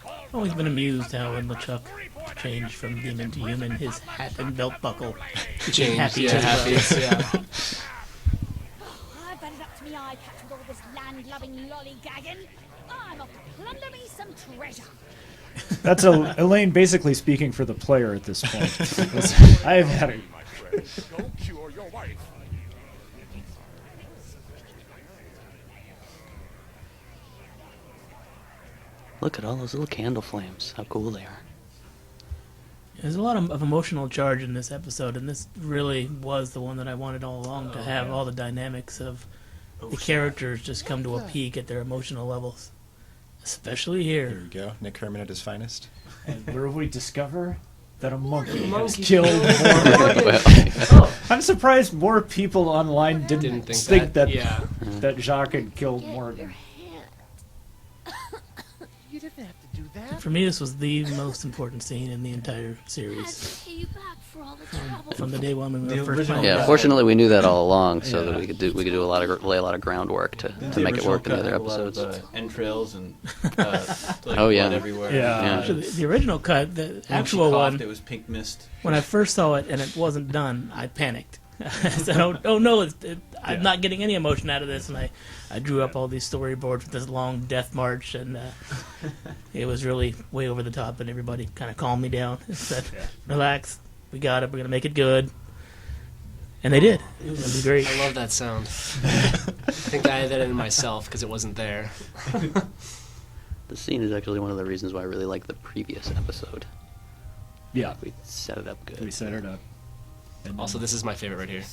I've always been amused how when LeChuck changed from demon to human, his hat and belt buckle became happy. Yeah, happy. Yeah. I've had it up to me eye patch with all this land-loving lollygagging. I'm off to plunder me some treasure. That's Elaine basically speaking for the player at this point. I've had it. go cure your wife. Look at all those little candle flames. How cool they are. There's a lot of emotional charge in this episode, and this really was the one that I wanted all along, to have all the dynamics of the characters just come to a peak at their emotional levels. Especially here. Here we go. Nick Herman at his finest. And where we discover that a monkey has monkey. killed more. I'm surprised more people online didn't think that that Jacques had killed Morgan. You didn't have to do that. For me, this was the most important scene in the entire series. From the day when we were first playing. Yeah, fortunately we knew that all along, so that we could lay a lot of groundwork to make it work in the other episodes. Entrails and oh yeah, blood everywhere. Yeah. Actually, the original cut, the actual one. It was pink mist. When I first saw it and it wasn't done, I panicked. I said, "Oh no, I'm not getting any emotion out of this." And I drew up all these storyboards with this long death march, and it was really way over the top. And everybody kind of calmed me down and said, "Relax, we got it. We're gonna make it good." And they did. It was great. I love that sound. I think I added it in myself because it wasn't there. The scene is actually one of the reasons why I really like the previous episode. Yeah, we set it up good. We set it up. And also, this is my favorite right here.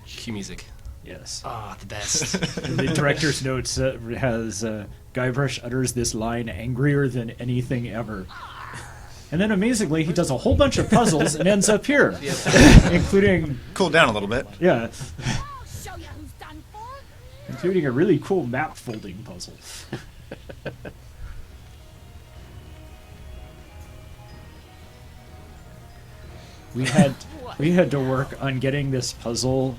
Cue music. Yes. Ah, the best. The director's notes has Guybrush utters this line angrier than anything ever. And then amazingly, he does a whole bunch of puzzles and ends up here, including cool down a little bit. Yeah, including a really cool map folding puzzle. we had to work on getting this puzzle.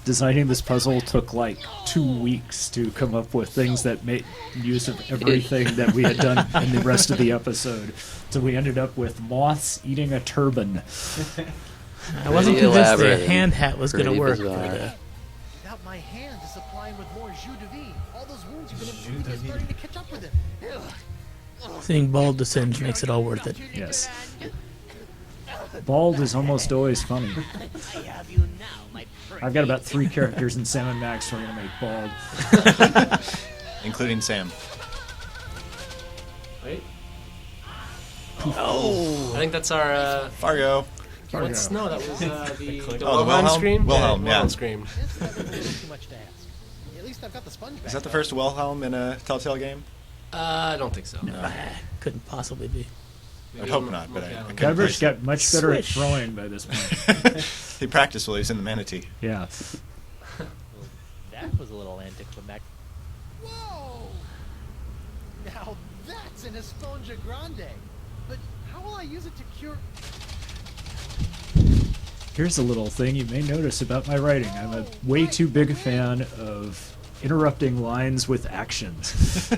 Designing this puzzle took like 2 weeks to come up with things that made use of everything that we had done in the rest of the episode. So we ended up with moths eating a turban. I wasn't convinced the hand hat was going to work. Without my hand to supply him with more jus de vie, all those wounds you've been inflicting are starting to catch up with him. Seeing Bald descend makes it all worth it. Yes. Bald is almost always funny. I've got about 3 characters in Sam and Max who are going to make Bald. Including Sam. Wait. Oh! I think that's our, Fargo. What's, no, that was, the Wilhelm Wilhelm scream? Wilhelm, yeah. Wilhelm scream. Too much to ask. At least I've got the sponge back. Is that the first Wilhelm in a Telltale game? I don't think so. No, couldn't possibly be. I'd hope not, but I couldn't Guybrush place it. got much better at throwing by this point. He practiced while he was in the manatee. Yeah. That was a little anticlimactic. Whoa! Now that's an Esponja Grande. But how will I use it to cure... Here's a little thing you may notice about my writing. I'm a way too big a fan of interrupting lines with actions.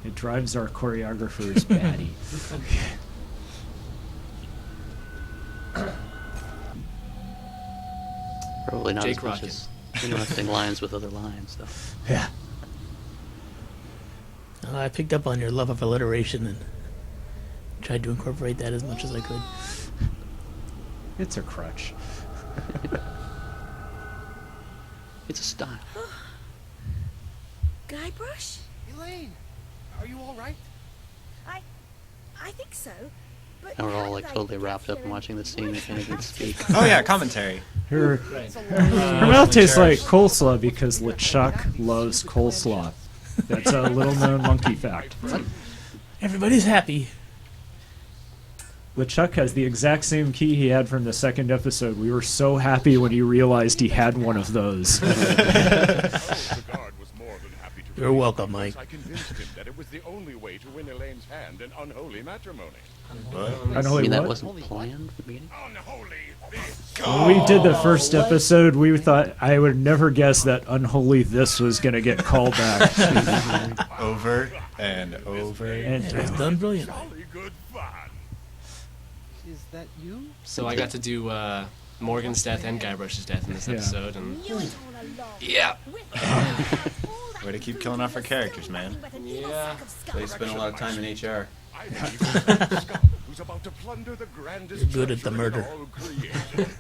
It drives our choreographers batty. Probably not Jake as much Rodkin. as interrupting lines with other lines, though. Yeah. I picked up on your love of alliteration and tried to incorporate that as much as I could. It's a crutch. It's a style. Guybrush? Elaine, are you all right? I think so. But And we're all how like did I totally get wrapped up here in and watching the scene and can't even speak. Oh yeah, commentary. Her mouth tastes like coleslaw because LeChuck loves coleslaw. That's a little-known monkey fact. Everybody's happy. LeChuck has the exact same key he had from the second episode. We were so happy when he realized he had one of those. You're welcome, Mike. I convinced him that it was the only way to win Elaine's hand in unholy matrimony. Unholy mean, that what? wasn't planned from the beginning? When we did the first episode, we thought I would never guess that Unholy This was going to get called back. Over and over. And It was done brilliantly. Is that you? So I got to do Morgan's death and Guybrush's death in this Yeah. episode, and Yeah. Way to keep killing off our characters, man. yeah, They spent a lot of time in HR. Who's about to plunder the grandest You're good at the treasure in murder. all creation.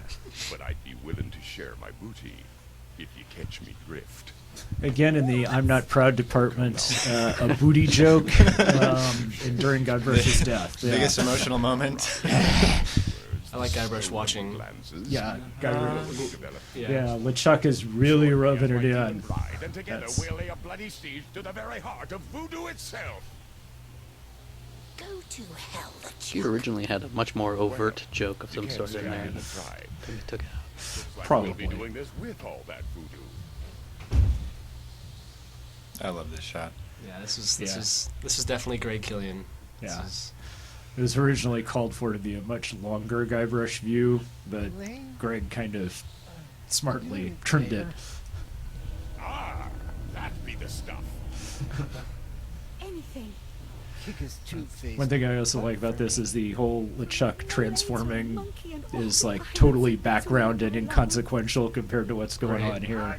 But I'd be willing to share my booty if you catch me drift. again, in the I'm Not Proud department, a booty joke during Guybrush's death. Yeah. Biggest emotional moment. I like Guybrush watching. Yeah, Guybrush. Yeah. LeChuck is really rubbing it in. And together That's- we'll lay a bloody siege to the very heart of voodoo itself. Go to hell. You originally had a much more overt joke of some Can't sort say in I there hadn't that tried. we took out. Looks like Probably. We'll be doing this with all that voodoo. I love this shot. Yeah, this Yeah. is definitely Greg Killian. This Yeah. is- It was originally called for to be a much longer Guybrush view, but Greg kind of smartly trimmed it. Ah, that be the stuff. Anything. Kick his two-faced. One thing I also like about this is the whole LeChuck transforming is like totally background and inconsequential compared to what's going on here.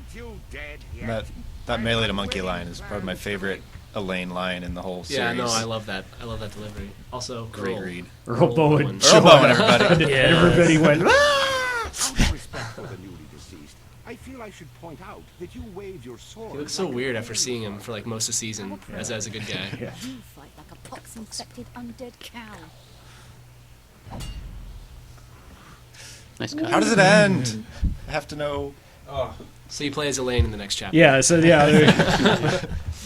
That melee to monkey line is probably my favorite Elaine line in the whole series. Yeah, no, I love that. I love that delivery. Also, Great Earl. read. Earl Bowen. Earl Bowen, everybody. And everybody went, Out of respect for the newly deceased, I feel I should point out that you waved your sword. He looks so weird after seeing him for like most of the season as a good guy. Yeah. You fight like a pox-infected undead cow. Nice cut. How does it end? I have to know. So you play as Elaine in the next chapter. Yeah, so yeah,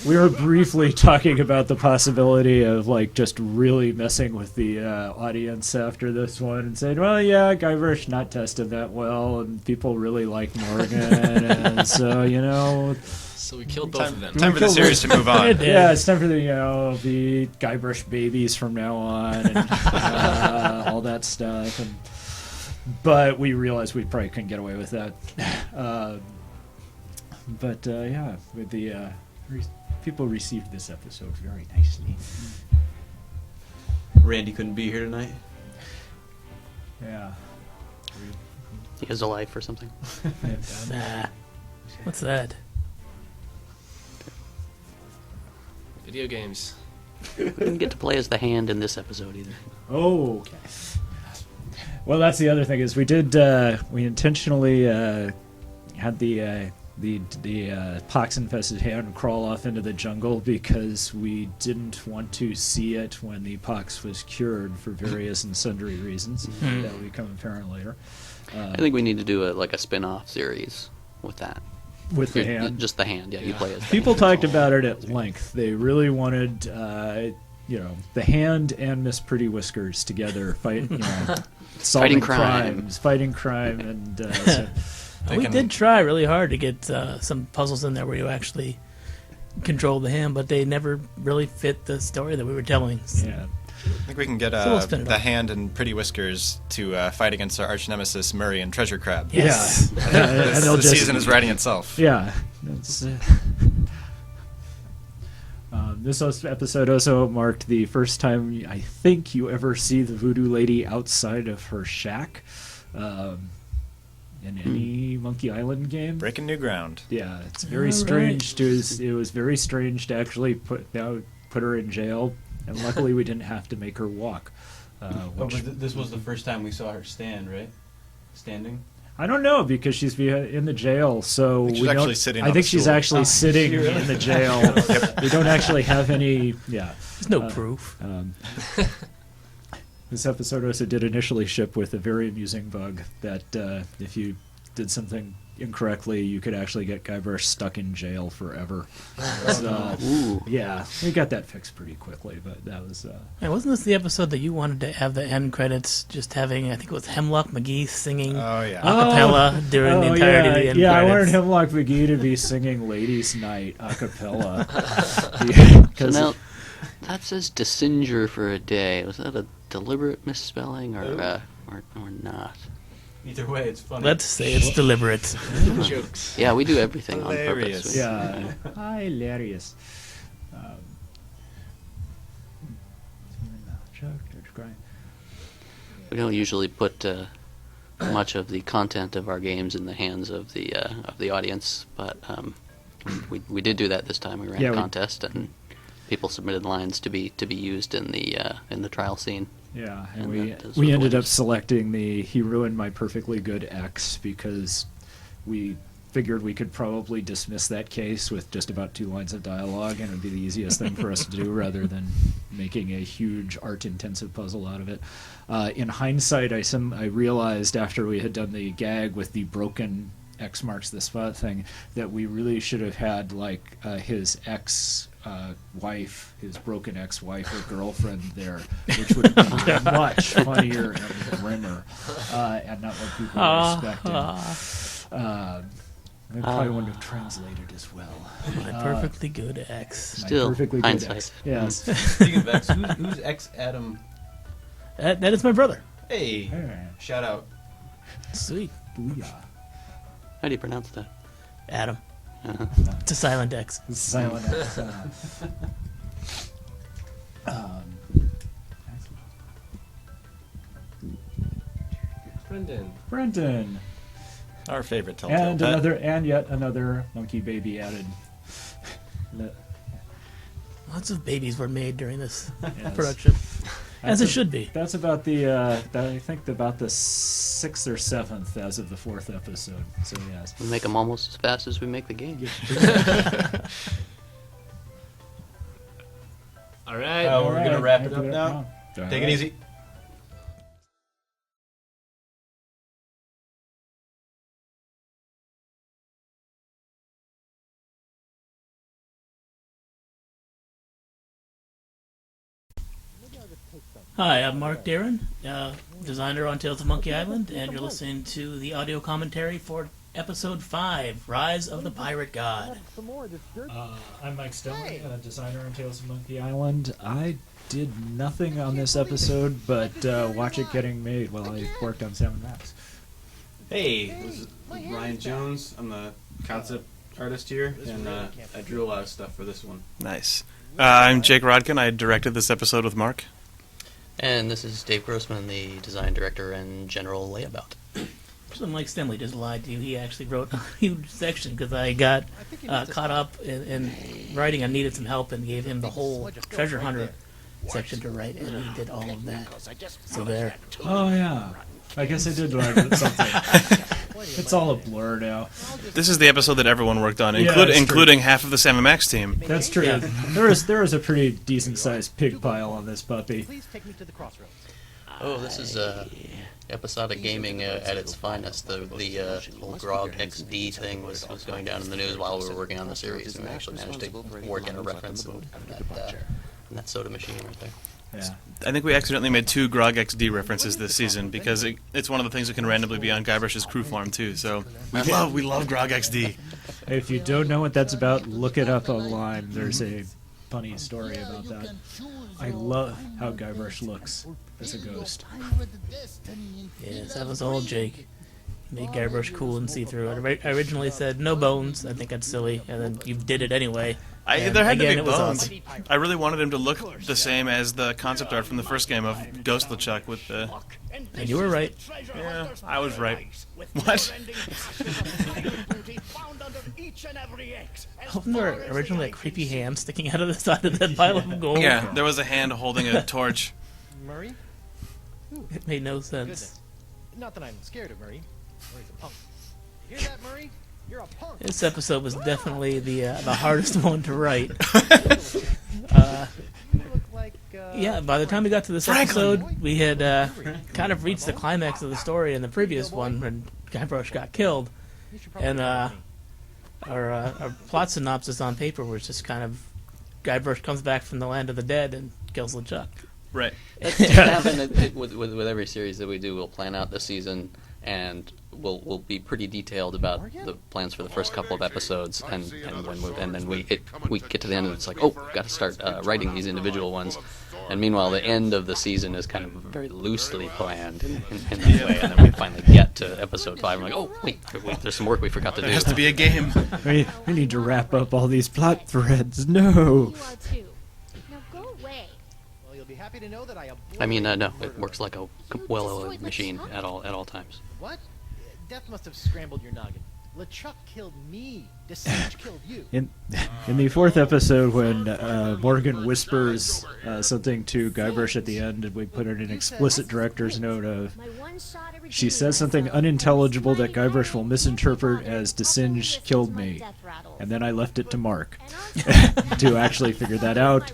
we were briefly talking about the possibility of like just really messing with the audience after this one and saying, well, yeah, Guybrush not tested that well, and people really like Morgan, and so So we killed both of them. Time for the series to move on. Yeah, it's time for the Guybrush babies from now on, and all that stuff. And But we realized we probably couldn't get away with that. Yeah, with the people received this episode very nicely. Randy couldn't be here tonight. Yeah. He has a life or something. Nah. What's that? Video games. We didn't get to play as the hand in this episode either. Oh, okay. Well, that's the other thing is we intentionally had the pox-infested hand crawl off into the jungle because we didn't want to see it when the pox was cured for various and sundry reasons that will become apparent later. I think we need to do a spin-off series with that. With the hand? Just the hand, yeah. You play as the People hand. talked about it at length. They really wanted, the hand and Miss Pretty Whiskers together, solving fighting crime, and so we did try really hard to get some puzzles in there where you actually control the hand, but they never really fit the story that we were telling. Yeah. I think we can get So we'll spin it the up. hand and Pretty Whiskers to fight against our arch nemesis Murray and Treasure Crab. Yes. I think And they'll the just- season is writing itself. Yeah. This episode also marked the first time I think you ever see the voodoo lady outside of her shack in any Monkey Island game. Breaking new ground. Yeah, it's very All strange. It was very strange to actually put her in jail, and luckily we didn't have to make her walk. This was the first time we saw her stand, right? Standing. I don't know because she's in the jail, so I think she's we don't. actually sitting I on think a she's stool. actually sitting in the jail. We don't actually have any. Yeah, there's no proof. This episode also did initially ship with a very amusing bug that if you did something incorrectly, you could actually get Guybrush stuck in jail forever. Yeah, we got that fixed pretty quickly, but that was. Hey, wasn't this the episode that you wanted to have the end credits just having, I think it was Hemlock McGee singing a cappella during the entirety of the end I credits? wanted Hemlock McGee to be singing Ladies' Night a cappella. So now, that says Desinger for a day. Was that a deliberate misspelling or not? Either way, it's funny. Let's say it's deliberate. Jokes. Yeah, we do everything on purpose. Yeah, hilarious. We don't usually put much of the content of our games in the hands of the audience, but we did do that this time. We ran a contest, and people submitted lines to be used in the trial scene. Yeah, and we ended up selecting the "He Ruined My Perfectly Good Ex" because we figured we could probably dismiss that case with just about 2 lines of dialogue, and it would be the easiest thing for us to do rather than making a huge art-intensive puzzle out of it. In hindsight, I realized after we had done the gag with the broken X marks the spot thing that we really should have had his wife, his broken ex-wife or girlfriend there, which would be much funnier and grimmer, and not what people were expecting. It probably wouldn't have translated as well. My perfectly good ex. Still, perfectly good hindsight. ex. Yes. Speaking of ex, who's ex Adam? That is my brother. Hey, Hey. shout out. Sweet. Booyah. How do you pronounce that? Adam. Uh-huh. It's a silent X. Silent X. Brendan. Our favorite Telltale pet. And yet another monkey baby added. Lots of babies were made during this Yes. production, as it should be. That's about I think about the 6th or 7th as of the 4th episode. So yes. We make them almost as fast as we make the game. All right. We're gonna wrap it up now. All Take it right. easy. Hi, I'm Mark Darin, designer on Tales of Monkey Island, and you're listening to the audio commentary for Episode 5, Rise of the Pirate God. I'm Mike Stemmle, designer on Tales of Monkey Island. I did nothing on this episode but watch it getting made while I worked on Sam & Max. Hey, this is Ryan Jones. I'm the concept artist here, and I drew a lot of stuff for this one. Nice. I'm Jake Rodkin. I directed this episode with Mark. And this is Dave Grossman, the design director and general layabout. So Mike Stemmle just lied to you. He actually wrote a huge section because I got caught up in writing. I needed some help and gave him the whole treasure hunter section to write, and he did all of that. So there. Oh, yeah. I guess I did learn something. It's all a blur now. This is the episode that everyone worked on, Yeah, including half of the Sam & Max team. That's true. Yeah. There was a pretty decent-sized pig pile on this puppy. Please take me to the crossroads. Oh, this is episodic gaming at its finest. The whole Grog XD thing was going down in the news while we were working on the series, and we actually managed to work in a reference in that soda machine right there. Yeah. I think we accidentally made 2 Grog XD references this season because it's one of the things that can randomly be on Guybrush's crew farm too. So we love Grog XD. If you don't know what that's about, look it up online. There's a funny story about that. I love how Guybrush looks as a ghost. Yes, that was all Jake. Made Guybrush cool and see-through. I originally said no bones. I think that's silly, and then you did it anyway. There had again, to it be was bones. awesome. I really wanted him to look the same as the concept art from the first game of Ghost LeChuck with the... And you were right. Yeah, I was right. What? Wasn't there originally a creepy hand sticking out of the side of that pile of gold? Yeah, there was a hand holding a torch. Murray? It made no sense. Goodness. Not that I'm scared of Murray. Murray's a punk. You hear that, Murray? You're a punk. This episode was definitely the hardest one to write. Yeah, by the time we got to this episode, we had kind of reached the climax of the story in the previous one when Guybrush got killed. And our plot synopsis on paper was just kind of Guybrush comes back from the land of the dead and kills LeChuck. Right. With every series that we do, we'll plan out the season, and we'll be pretty detailed about the plans for the first couple of episodes, and then we get to the end and it's like, oh, got to start writing these individual ones. And meanwhile, the end of the season is kind of very loosely planned in that way, and then we finally get to episode 5 and we're like, oh, wait, there's some work we forgot to do. There has to be a game. We need to wrap up all these plot threads. No. Happy to know that I mean, no, it works like a well-oiled machine at all times. What? Death must have scrambled your noggin. LeChuck killed me. Descent killed you. In the 4th episode, when Morgan whispers something to Guybrush at the end, and we put in an explicit director's note of, she says something unintelligible that Guybrush will misinterpret as "Desinge killed me," and then I left it to Mark to actually figure that out.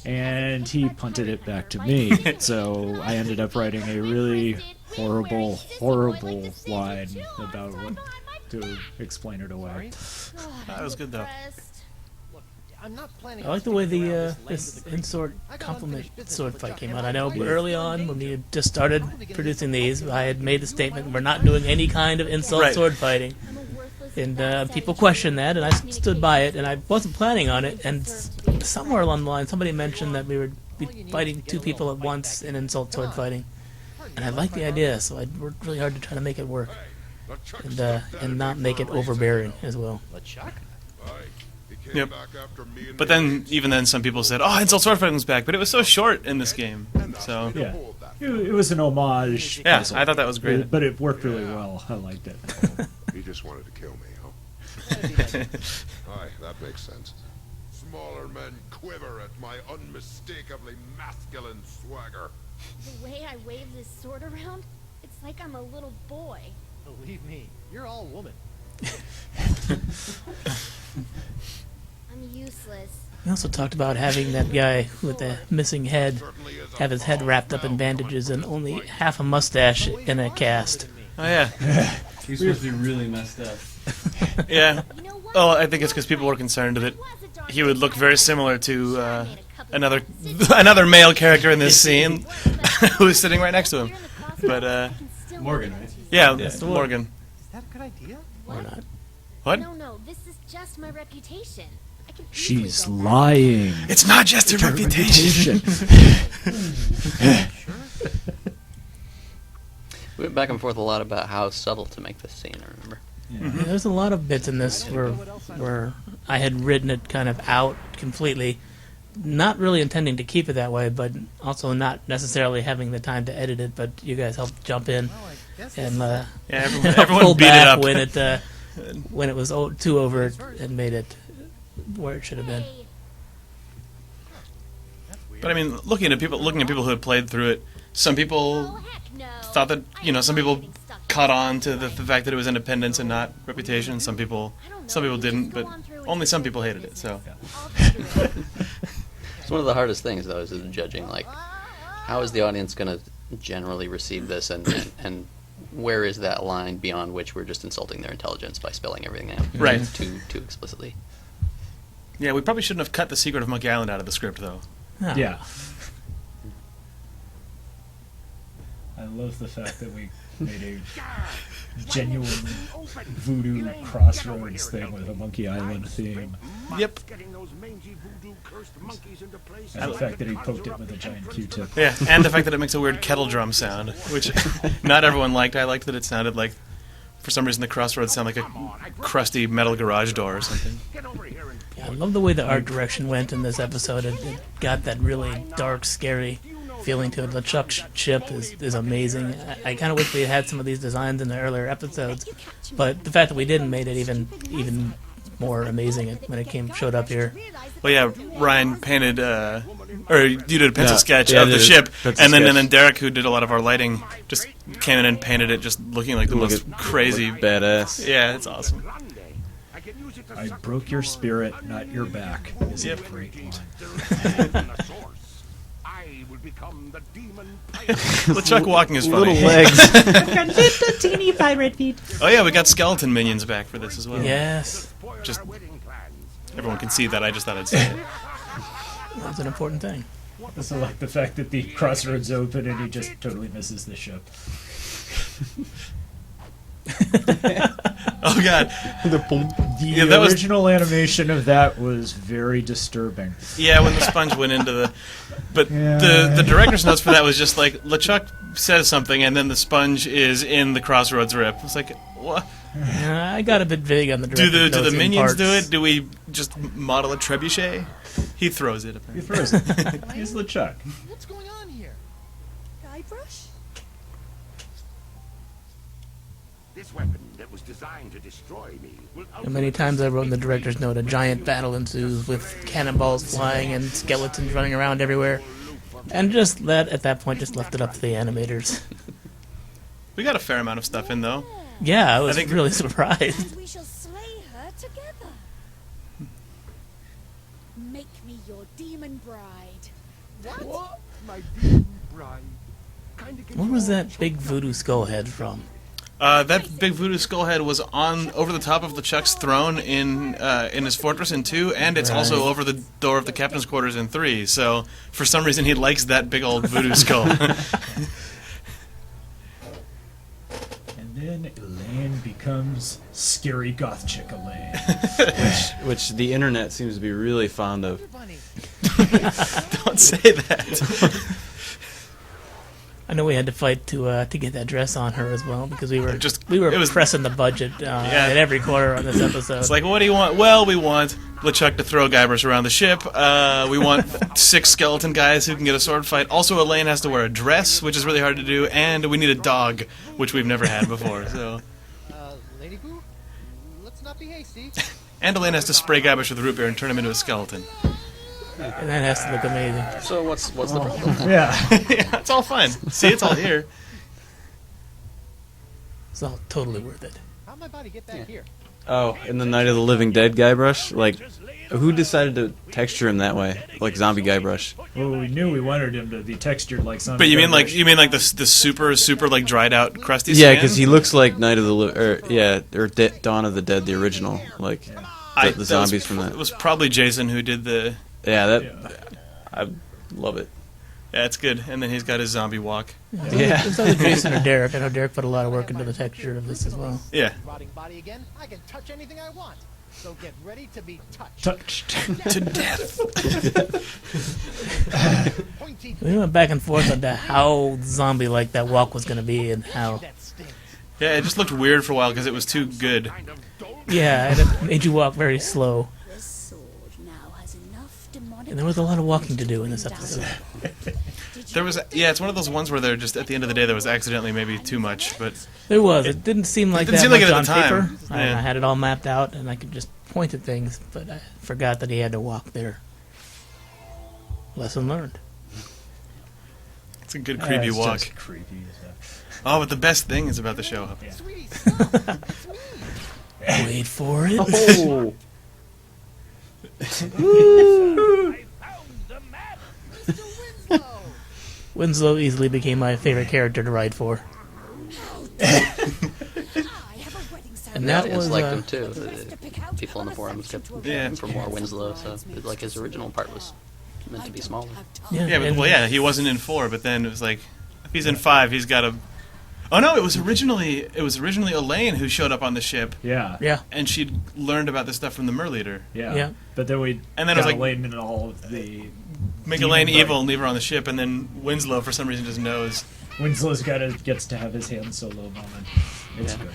And he punted it back to me, so I ended up writing a really horrible line about what to explain it away. That was good though. I like the way this in-sword complement sword fight came out. I know early on when we had just started producing these, I had made the statement we're not doing any kind of insult sword fighting. And people questioned that, and I stood by it, and I wasn't planning on it. And somewhere along the line, somebody mentioned that we would be fighting 2 people at once in insult sword fighting. And I liked the idea, so I worked really hard to try to make it work. And not make it overbearing as well. Yep. But then, even then, some people said, "Oh, insult sword fighting's back," but it was so short in this game. So yeah, it was an homage. Yeah, I thought that was great. But it worked really well. I liked it. He just wanted to kill me, huh? Aye, that makes sense. Smaller men quiver at my unmistakably masculine swagger. The way I wave this sword around, it's like I'm a little boy. Believe me, you're all woman. I'm useless. We also talked about having that guy with the missing head have his head wrapped up in bandages and only half a mustache in a cast. Oh yeah. He's supposed to be really messed up. Yeah. Oh, I think it's because people were concerned that he would look very similar to another male character in this scene who's sitting right next to him. But Morgan, right? Yeah, Morgan. Is that a good idea? Or not. What? No, this is just my reputation. I can She's lying. It's not just her reputation. We went back and forth a lot about how subtle to make this scene, I remember. Yeah, there's a lot of bits in this where I had written it kind of out completely, not really intending to keep it that way, but also not necessarily having the time to edit it. But you guys helped jump in and everyone pull beat it back up when it was too overt and made it where it should have been. But I mean, looking at people who had played through it, some people thought that some people caught on to the fact that it was Independence and not Reputation. Some people didn't, but only some people hated it. So It's one of the hardest things, though, is judging, like, how is the audience going to generally receive this, and where is that line beyond which we're just insulting their intelligence by spelling everything out Right. too explicitly. yeah, we probably shouldn't have cut The Secret of Monkey Island out of the script, though. No. Yeah. I love the fact that we made a genuine voodoo crossroads thing with a Monkey Island theme. Yep. And the fact that he poked it with a giant Q-tip. Yeah, and the fact that it makes a weird kettle drum sound, which not everyone liked. I liked that it sounded like, for some reason, the crossroads sound like a crusty metal garage door or something. Yeah, I love the way the art direction went in this episode. It got that really dark, scary feeling to it. The Chuck ship is amazing. I kind of wish we had some of these designs in the earlier episodes, but the fact that we didn't made it even more amazing when it showed up here. Well, yeah, Ryan painted, or you did a pencil sketch yeah, of the ship, and then sketch. Derek, who did a lot of our lighting, just came in and painted it, just looking like the most crazy badass. Yeah, it's awesome. I broke your spirit, not your back. Is Yep. a great line. LeChuck walking is funny. Little legs. I've got little teeny pirate feet. Oh yeah, we got skeleton minions back for this as well. Yes. Just everyone can see that. I just thought I'd say it. That's an important thing. I also like the fact that the crossroads open and he just totally misses the ship. Oh god. The original animation of that was very disturbing. Yeah, when the sponge went into the... But the director's notes for that was just like, LeChuck says something and then the sponge is in the crossroads rip. It's like, what? I got a bit vague on the Do director's the notes in minions parts. do it? Do we just model a trebuchet? He throws it, apparently. He throws it. He's LeChuck. What's going on here? Guybrush? This weapon that was designed to destroy me will And many times I wrote in the director's note, a giant battle ensues with cannonballs flying and skeletons running around everywhere. And just at that point, just left it up to the animators. We got a fair amount of stuff in, though. Yeah, I was think really surprised. We shall slay her together. Make me your demon bride. What? My demon bride. Where was that big voodoo skull head from? That big voodoo skull head was over the top of LeChuck's throne in his fortress in 2, and it's also over the door of the captain's quarters in 3. So for some reason he likes that big old voodoo skull. And then Elaine becomes scary goth chick Elaine. which the internet seems to be really fond of. Don't say that. I know we had to fight to get that dress on her as well because we were it was pressing the budget at every corner on this episode. It's like, what do you want? Well, we want LeChuck to throw Guybrush around the ship. We want 6 skeleton guys who can get a sword fight. Also, Elaine has to wear a dress, which is really hard to do, and we need a dog, which we've never had before. So, Lady Boo, let's not be hasty. and Elaine has to spray Guybrush with root beer and turn him into a skeleton. And that has to look amazing. So what's the problem? Yeah. Yeah, it's all fine. See, it's all here. It's all totally worth it. How'd my body get back here? Oh, in the Night of the Living Dead Guybrush? Like, who decided to texture him that way? Like zombie Guybrush? Well, we knew we wanted him to be textured like zombie. But you mean Guybrush. like the super like dried out crusty Yeah, skin? because he looks like Night of the Dawn of the Dead, the original, like the zombies from that. It was probably Jason who did the. Yeah, I love it. Yeah, it's good. And then he's got his zombie walk. Yeah. It's either Jason or Derek. I know Derek put a lot of work into the texture of this as well. Yeah. Rotting body again. I can touch anything I want. So get ready to be touched. To death. We went back and forth on how zombie-like that walk was going to be and how... Yeah, it just looked weird for a while because it was too good. Yeah, it made you walk very slow. And there was a lot of walking to do in this episode. There was, yeah, it's one of those ones where they're just at the end of the day there was accidentally maybe too much, but There was. It didn't seem like it didn't that seem like much it at on the time. paper. Yeah. I had it all mapped out, and I could just point at things, but I forgot that he had to walk there. Lesson learned. It's a good creepy it's walk. just creepy. Oh, but the best thing is about the show. Wait for it. Oh. Winslow easily became my favorite character to ride for. And that it's was like him too. The people on the forums kept him for more Winslow, so like his original part was meant to be smaller. Yeah, but, well, yeah, he wasn't in 4, but then it was like, if he's in 5, he's got a... Oh no, it was originally Elaine who showed up on the ship. Yeah. Yeah. And she'd learned about this stuff from the Mer Leader. Yeah. But then we it was got like Elaine in all of the... Make Elaine evil and leave her on the ship, and then Winslow, for some reason, just knows. Winslow's gets to have his Han Solo moment. It's good.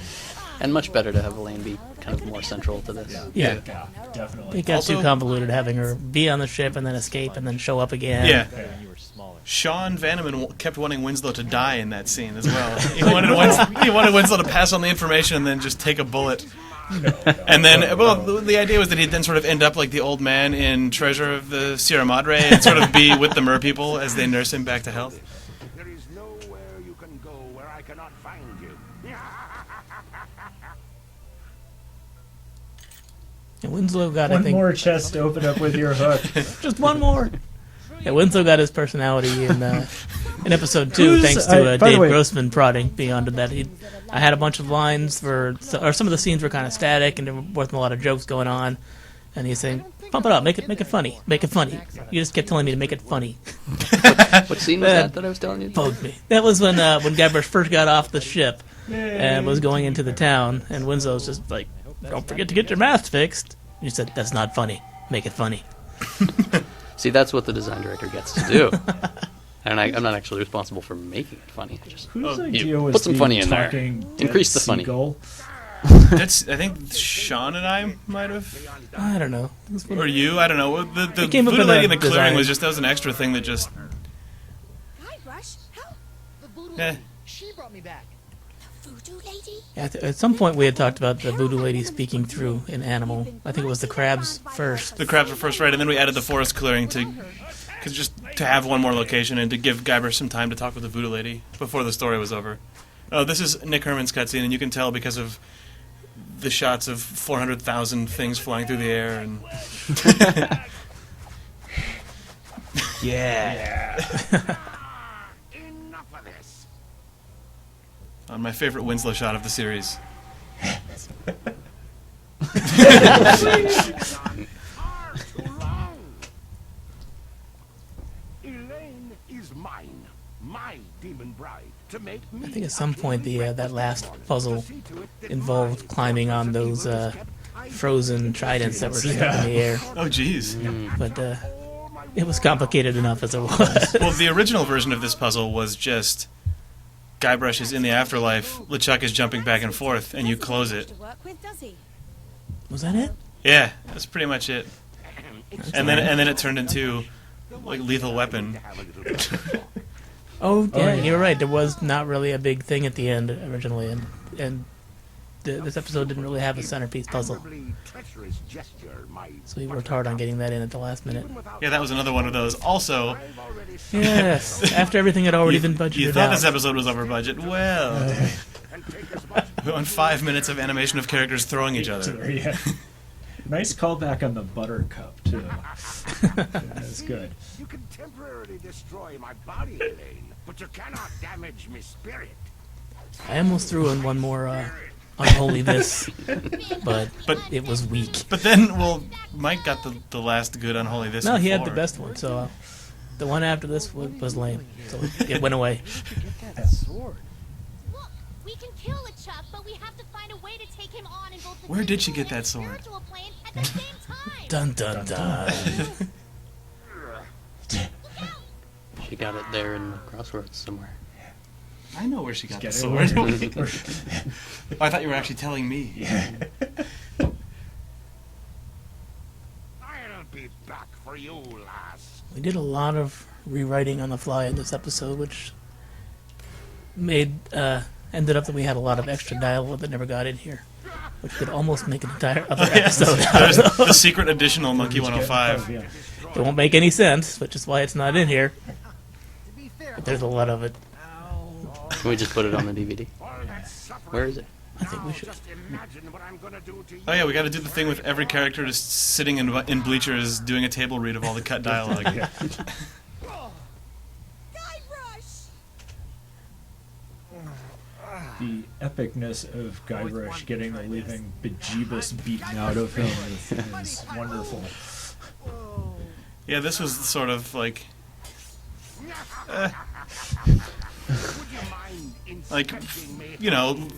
And much better to have Elaine be kind of more central to this. Yeah. Definitely. It got too convoluted having her be on the ship and then escape and then show up again. Yeah. Sean Vanaman kept wanting Winslow to die in that scene as well. He wanted Winslow to pass on the information and then just take a bullet. And then, well, the idea was that he'd then sort of end up like the old man in Treasure of the Sierra Madre and sort of be with the Mer people as they nurse him back to health. There is nowhere you can go where I cannot find you. And Winslow got, One I think... more chest to open up with your hook. Just one more. Yeah, Winslow got his personality in episode 2, thanks to by the Dave way- Grossman prodding beyond that. I had a bunch of lines or some of the scenes were kind of static, and there wasn't a lot of jokes going on. And he's saying, "Pump it up, make it funny, make it funny." You just kept telling me to make it funny. What scene was that I was telling you? Bugged me. That was when Guybrush first got off the ship and was going into the town, and Winslow's just like, "Don't forget to get your mask fixed." You said, "That's not funny. Make it funny." See, that's what the design director gets to do. And I'm not actually responsible for making it funny. I just Whose idea was put some the funny in there. talking Increase the dead funny. seagull? That's, I think Sean and I might have. I don't know. Or you, I don't know. The It came up voodoo in lady in the the clearing design. was just, that was an extra thing that just... Guybrush, help! The voodoo Eh. lady. She brought me back. The voodoo lady? Yeah, at some point we had talked about the voodoo lady speaking through an animal. I think it was the crabs first. The crabs were first, right, and then we added the forest clearing to have one more location and to give Guybrush some time to talk with the voodoo lady before the story was over. Oh, this is Nick Herman's cutscene, and you can tell because of the shots of 400,000 things flying through the air and... Yeah. Enough of this. On my favorite Winslow shot of the series. Elaine is mine, my demon bride, to make me. I think at some point that last puzzle involved climbing on those frozen tridents that were stuck in the air. Oh, jeez. But it was complicated enough as it was. Well, the original version of this puzzle was just Guybrush is in the afterlife, LeChuck is jumping back and forth, and you close it. Was that it? Yeah, that's pretty much it. And then it turned into like Lethal Weapon. Oh, yeah, you're right. There was not really a big thing at the end originally, and this episode didn't really have a centerpiece puzzle. So we worked hard on getting that in at the last minute. Yeah, that was another one of those. Also, yes, after everything had already been budgeted you thought out. this episode was over budget. Well, we went 5 minutes of animation of characters throwing each other. Yeah. Nice callback on the buttercup too. That's good. You can temporarily destroy my body, Elaine, but you cannot damage my spirit. I almost threw in one more unholy this, but it was weak. But then, well, Mike got the last good unholy this. No, he had before. the best one, so The one after this was lame, so it went away. That sword. Look, we can kill LeChuck, but we have to find a way to take him on in both the Where did she physical get and that sword? spiritual plane at the same time. Dun dun dun. She got it there in the crossroads somewhere. I know where she got the Get it sword. where- I thought you were actually telling me. I'll be back for you, lass. We did a lot of rewriting on the fly in this episode, which ended up that we had a lot of extra dialogue that never got in here, which could almost make an entire other episode out There's of. the secret additional Monkey 105. It won't make any sense, which is why it's not in here. But there's a lot of it. Can we just put it on the DVD? Where is it? I think we should. Oh yeah, we got to do the thing with every character just sitting in bleachers doing a table read of all the cut dialogue. The epicness of Guybrush getting the living bejeebus beaten out of him is wonderful. Yeah, this was sort of like you know,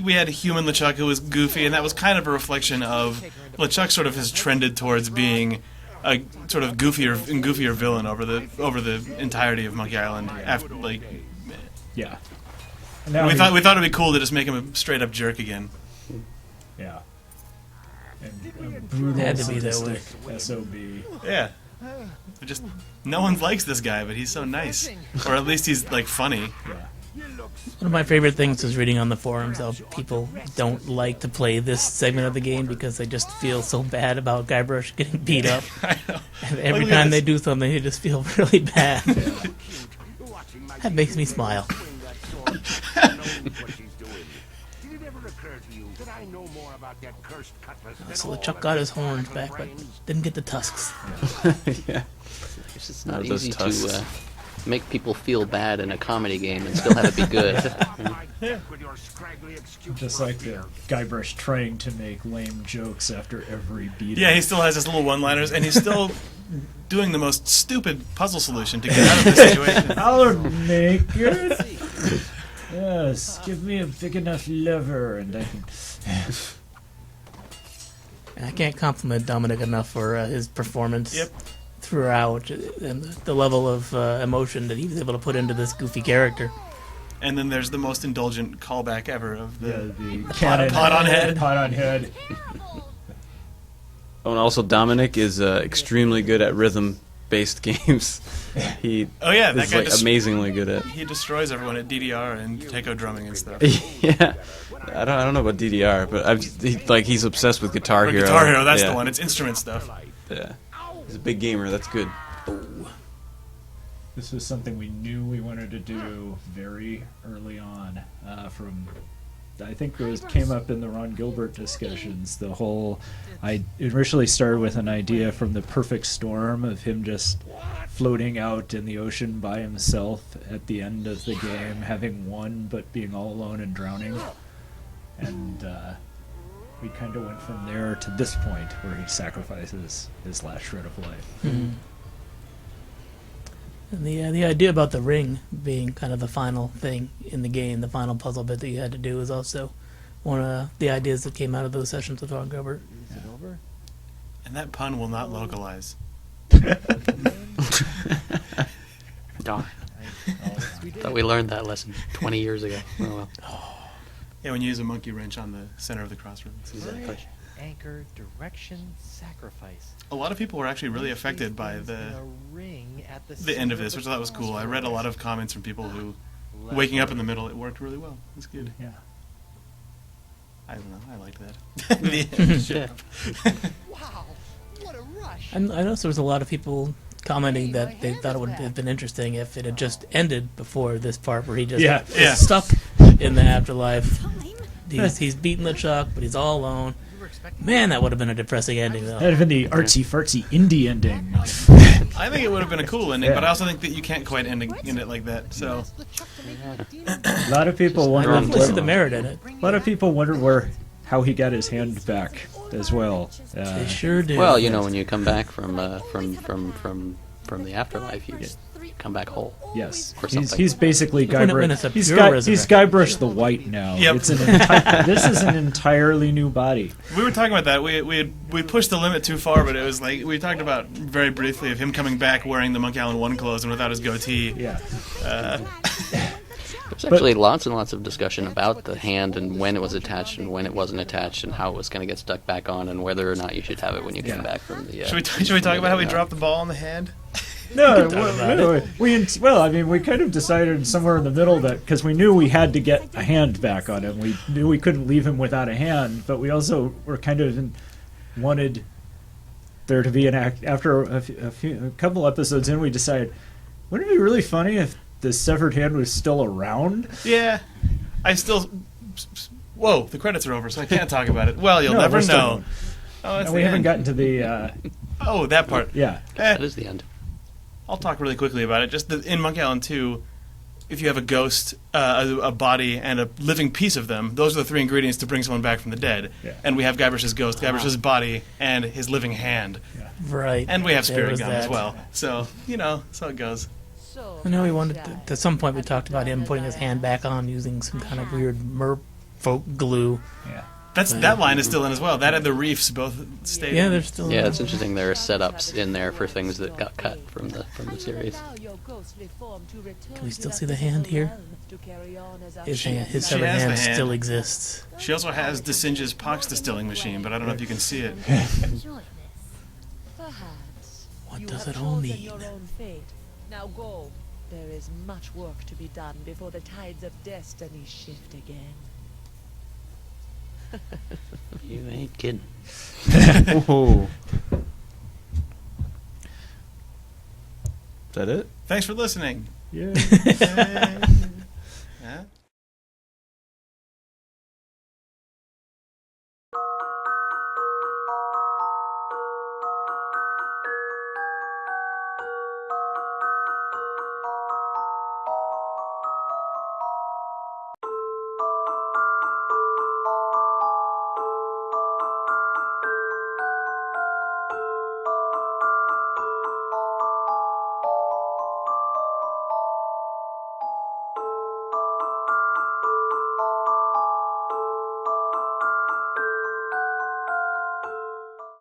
we had a human LeChuck who was goofy, and that was kind of a reflection of LeChuck sort of has trended towards being a sort of goofier villain over the entirety of Monkey Island. After Yeah. we thought it'd be cool to just make him a straight up jerk again. Yeah. And brutal It had to be that way. sadistic SOB. Yeah. Just no one likes this guy, but he's so nice, or at least he's like funny. One of my favorite things is reading on the forums how people don't like to play this segment of the game because they just feel so bad about Guybrush getting beat up. And every time they do something, they just feel really bad. That makes me smile. So LeChuck got his horns back, but didn't get the tusks. Yeah. It's just not easy to make people feel bad in a comedy game and still have it be good. Just like the Guybrush trying to make lame jokes after every beating. Yeah, he still has his little one-liners, and he's still doing the most stupid puzzle solution to get out of this situation. I'll make it. Yes, give me a big enough lever, and I can. And I can't compliment Dominic enough for his performance throughout, and the level of emotion that he was able to put into this goofy character. And then there's the most indulgent callback ever of the pot on head. Pot on head. Oh, and also Dominic is extremely good at rhythm-based games. He that is guy like amazingly good at. He destroys everyone at DDR and taiko drumming and stuff. Yeah, I don't know about DDR, but he's obsessed with Guitar Hero. Guitar Hero, that's the one. It's instrument stuff. Yeah, he's a big gamer. That's good. This was something we knew we wanted to do very early on. I think it came up in the Ron Gilbert discussions. I initially started with an idea from The Perfect Storm of him just floating out in the ocean by himself at the end of the game, having won but being all alone and drowning. And we kind of went from there to this point where he sacrifices his last shred of life. Mm-hmm. And the idea about the ring being kind of the final thing in the game, the final puzzle bit that you had to do, is also one of the ideas that came out of those sessions with Ron Gilbert. Is it over? And that pun will not localize. Darn. Thought we learned that lesson 20 years ago. Oh well. Yeah, when you use a monkey wrench on the center of the crossroads. Exactly. Anchor, direction, sacrifice. A lot of people were actually really affected by the end of this, which I thought was cool. I read a lot of comments from people who, waking up in the middle, it worked really well. It's good. Yeah. I don't know. I liked that. The end. Wow, what a rush! I noticed there was a lot of people commenting that they thought it would have been interesting if it had just ended before this part where he just is stuck in the afterlife. He's beaten LeChuck, but he's all alone. Man, that would have been a depressing ending, though. That would have been the artsy-fartsy indie ending. I think it would have been a cool ending, but I also think that you can't quite end it like that. So, A lot of people wonder. I definitely see the merit in it. A lot of people wonder how he got his hand back as well. They sure do. Well, when you come back from from the afterlife, you come back whole. Yes, or something. he's basically When Guybrush. it's a He's, pure he's Guybrush the White now. Yep. It's this is an entirely new body. We were talking about that. We pushed the limit too far, but it was like we talked about very briefly of him coming back wearing the Monkey Island 1 clothes and without his goatee. Yeah. There's actually lots and lots of discussion about the hand and when it was attached and when it wasn't attached and how it was going to get stuck back on and whether or not you should have it when you came back from the. Should we talk about how we dropped the ball on the hand? No, we kind of decided somewhere in the middle that because we knew we had to get a hand back on him, we knew we couldn't leave him without a hand, but we also were kind of wanted there to be an act. After a couple episodes in, we decided, wouldn't it be really funny if the severed hand was still around? Yeah, Whoa, the credits are over, so I can't talk about it. Well, you'll never know. Oh, that's we haven't gotten to the. Oh, that part. Yeah, that is the end. I'll talk really quickly about it. Just in Monkey Island 2, if you have a ghost, a body, and a living piece of them, those are the three ingredients to bring someone back from the dead. Yeah. And we have Guybrush's ghost, Guybrush's body, and his living hand. Yeah. Right. And we have There Spirit was Gum as that. well. So, that's how it goes. I know he wanted to, at some point we talked about him putting his hand back on using some kind of weird merfolk glue. Yeah. That line is still in as well. That and the reefs both stayed. Yeah, they're still. Yeah, it's interesting. There are setups in there for things that got cut from the series. Can we still see the hand here? His severed has the hand hand. still exists. She also has DeSinge's pox distilling machine, but I don't know if you can see it. What does it all mean? Now go. There is much work to be done before the tides of destiny shift again. You ain't kidding. Whoa. Is that it? Thanks for listening. Yeah. Yeah.